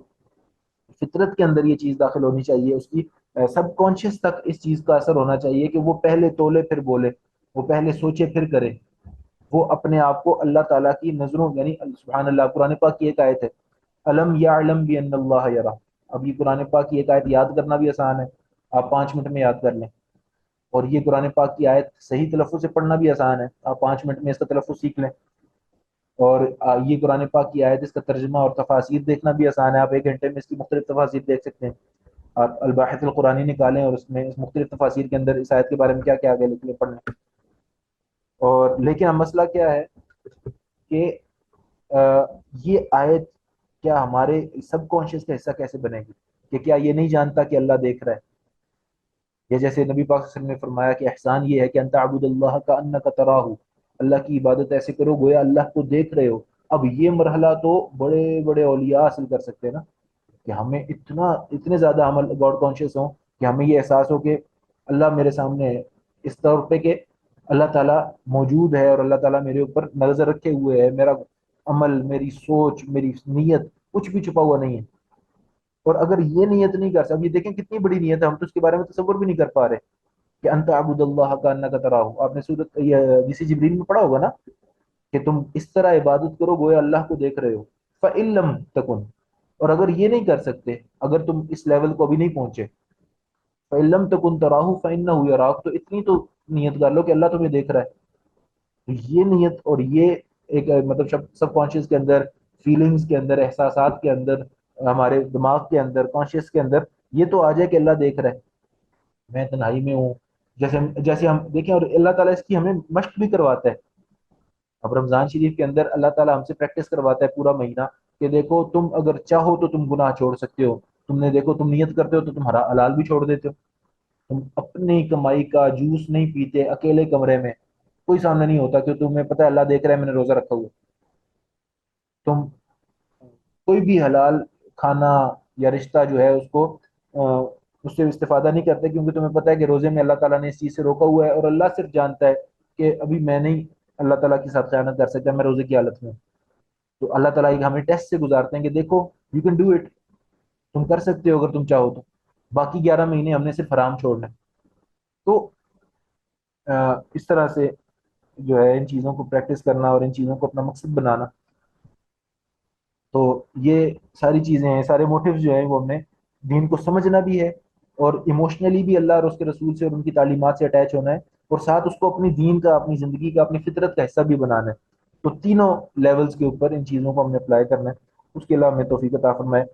فطرت کے اندر یہ چیز داخل ہونی چاہیے، اس کی سب کانشیس تک اس چیز کا اثر ہونا چاہیے کہ وہ پہلے تولے پھر بولے، وہ پہلے سوچے پھر کرے، وہ اپنے آپ کو اللہ تعالیٰ کی نظروں، یعنی سبحان اللہ، قرآن پاک کی ایک آیت ہے الم یعلم بان اللہ یرا۔ اب یہ قرآن پاک کی ایک آیت یاد کرنا بھی آسان ہے، آپ 5 منٹ میں یاد کر لیں، اور یہ قرآن پاک کی آیت صحیح تلفظ سے پڑھنا بھی آسان ہے، آپ 5 منٹ میں اس کا تلفظ سیکھ لیں، اور یہ قرآن پاک کی آیت، اس کا ترجمہ اور تفاسیر دیکھنا بھی آسان ہے، آپ 1 گھنٹے میں اس کی مختلف تفاسیر دیکھ سکتے ہیں۔ آپ الباحث القرآنی نکالیں اور اس میں اس مختلف تفاسیر کے اندر اس آیت کے بارے میں کیا کیا آگے لکھ لیں، پڑھ لیں۔ اور لیکن اب مسئلہ کیا ہے کہ یہ آیت کیا ہمارے سب کانشیس کا حصہ کیسے بنے گی، کہ کیا یہ نہیں جانتا کہ اللہ دیکھ رہا ہے؟ یا جیسے نبی پاک صلی اللہ علیہ وسلم نے فرمایا کہ احسان یہ ہے کہ ان تعبد اللہ کانک تراہ، اللہ کی عبادت ایسے کرو گویا اللہ کو دیکھ رہے ہو۔ اب یہ مرحلہ تو بڑے بڑے اولیاء حاصل کر سکتے ہیں نا، کہ ہمیں اتنے زیادہ عمل گاڈ کانشیس ہوں کہ ہمیں یہ احساس ہو کہ اللہ میرے سامنے ہے، اس طور پہ کہ اللہ تعالیٰ موجود ہے اور اللہ تعالیٰ میرے اوپر نظر رکھے ہوئے ہے، میرا عمل، میری سوچ، میری نیت کچھ بھی چھپا ہوا نہیں ہے۔ اور اگر یہ نیت نہیں کر سکتے، یہ دیکھیں کتنی بڑی نیت ہے، ہم تو اس کے بارے میں تصور بھی نہیں کر پا رہے کہ انت عبد اللہ کا انک تراہ۔ آپ نے سورۃ جیسے جبریل میں پڑھا ہوگا نا کہ تم اس طرح عبادت کرو گویا اللہ کو دیکھ رہے ہو، فَإِن لَمْ تَكُن، اور اگر یہ نہیں کر سکتے، اگر تم اس لیول کو ابھی نہیں پہنچے، فَإِن لَمْ تَكُنْ تَرَاهُ فَإِنَّهُ يَرَاكَ، تو اتنی تو نیت کر لو کہ اللہ تمہیں دیکھ رہا ہے. تو یہ نیت اور یہ ایک مطلب سب کانشیس کے اندر، فیلنگز کے اندر، احساسات کے اندر، ہمارے دماغ کے اندر، کانشیس کے اندر یہ تو آ جائے کہ اللہ دیکھ رہا ہے، میں تنہائی میں ہوں. جیسے ہم دیکھیں، اور اللہ تعالیٰ اس کی ہمیں مشق بھی کرواتا ہے. اب رمضان شریف کے اندر اللہ تعالیٰ ہم سے پریکٹس کرواتا ہے پورا مہینہ کہ دیکھو تم اگر چاہو تو تم گناہ چھوڑ سکتے ہو. تم نے دیکھو تم نیت کرتے ہو تو تم حلال بھی چھوڑ دیتے ہو. تم اپنی کمائی کا جوس نہیں پیتے اکیلے کمرے میں، کوئی سامنے نہیں ہوتا کہ تمہیں پتہ ہے اللہ دیکھ رہا ہے میں نے روزہ رکھا ہوا. تم کوئی بھی حلال کھانا یا رشتہ جو ہے اس کو اس سے استفادہ نہیں کرتے، کیونکہ تمہیں پتہ ہے کہ روزے میں اللہ تعالیٰ نے اس چیز سے روکا ہوا ہے، اور اللہ صرف جانتا ہے کہ ابھی میں نہیں اللہ تعالیٰ کے ساتھ خیانت کر سکتا، میں روزے کی حالت میں ہوں. تو اللہ تعالیٰ ہمیں ٹیسٹ سے گزارتے ہیں کہ دیکھو یو کین ڈو اٹ، تم کر سکتے ہو اگر تم چاہو تو. باقی 11 مہینے ہم نے صرف حرام چھوڑنا ہے. تو اس طرح سے جو ہے ان چیزوں کو پریکٹس کرنا اور ان چیزوں کو اپنا مقصد بنانا. تو یہ ساری چیزیں ہیں، سارے موٹیوز جو ہیں وہ ہم نے دین کو سمجھنا بھی ہے، اور ایموشنلی بھی اللہ اور اس کے رسول سے اور ان کی تعلیمات سے اٹیچ ہونا ہے، اور ساتھ اس کو اپنی دین کا، اپنی زندگی کا، اپنی فطرت کا حصہ بھی بنانا ہے. تو تینوں لیولز کے اوپر ان چیزوں کو ہم نے اپلائی کرنا ہے. اس کے علاوہ ہمیں توفیق عطا فرمائے.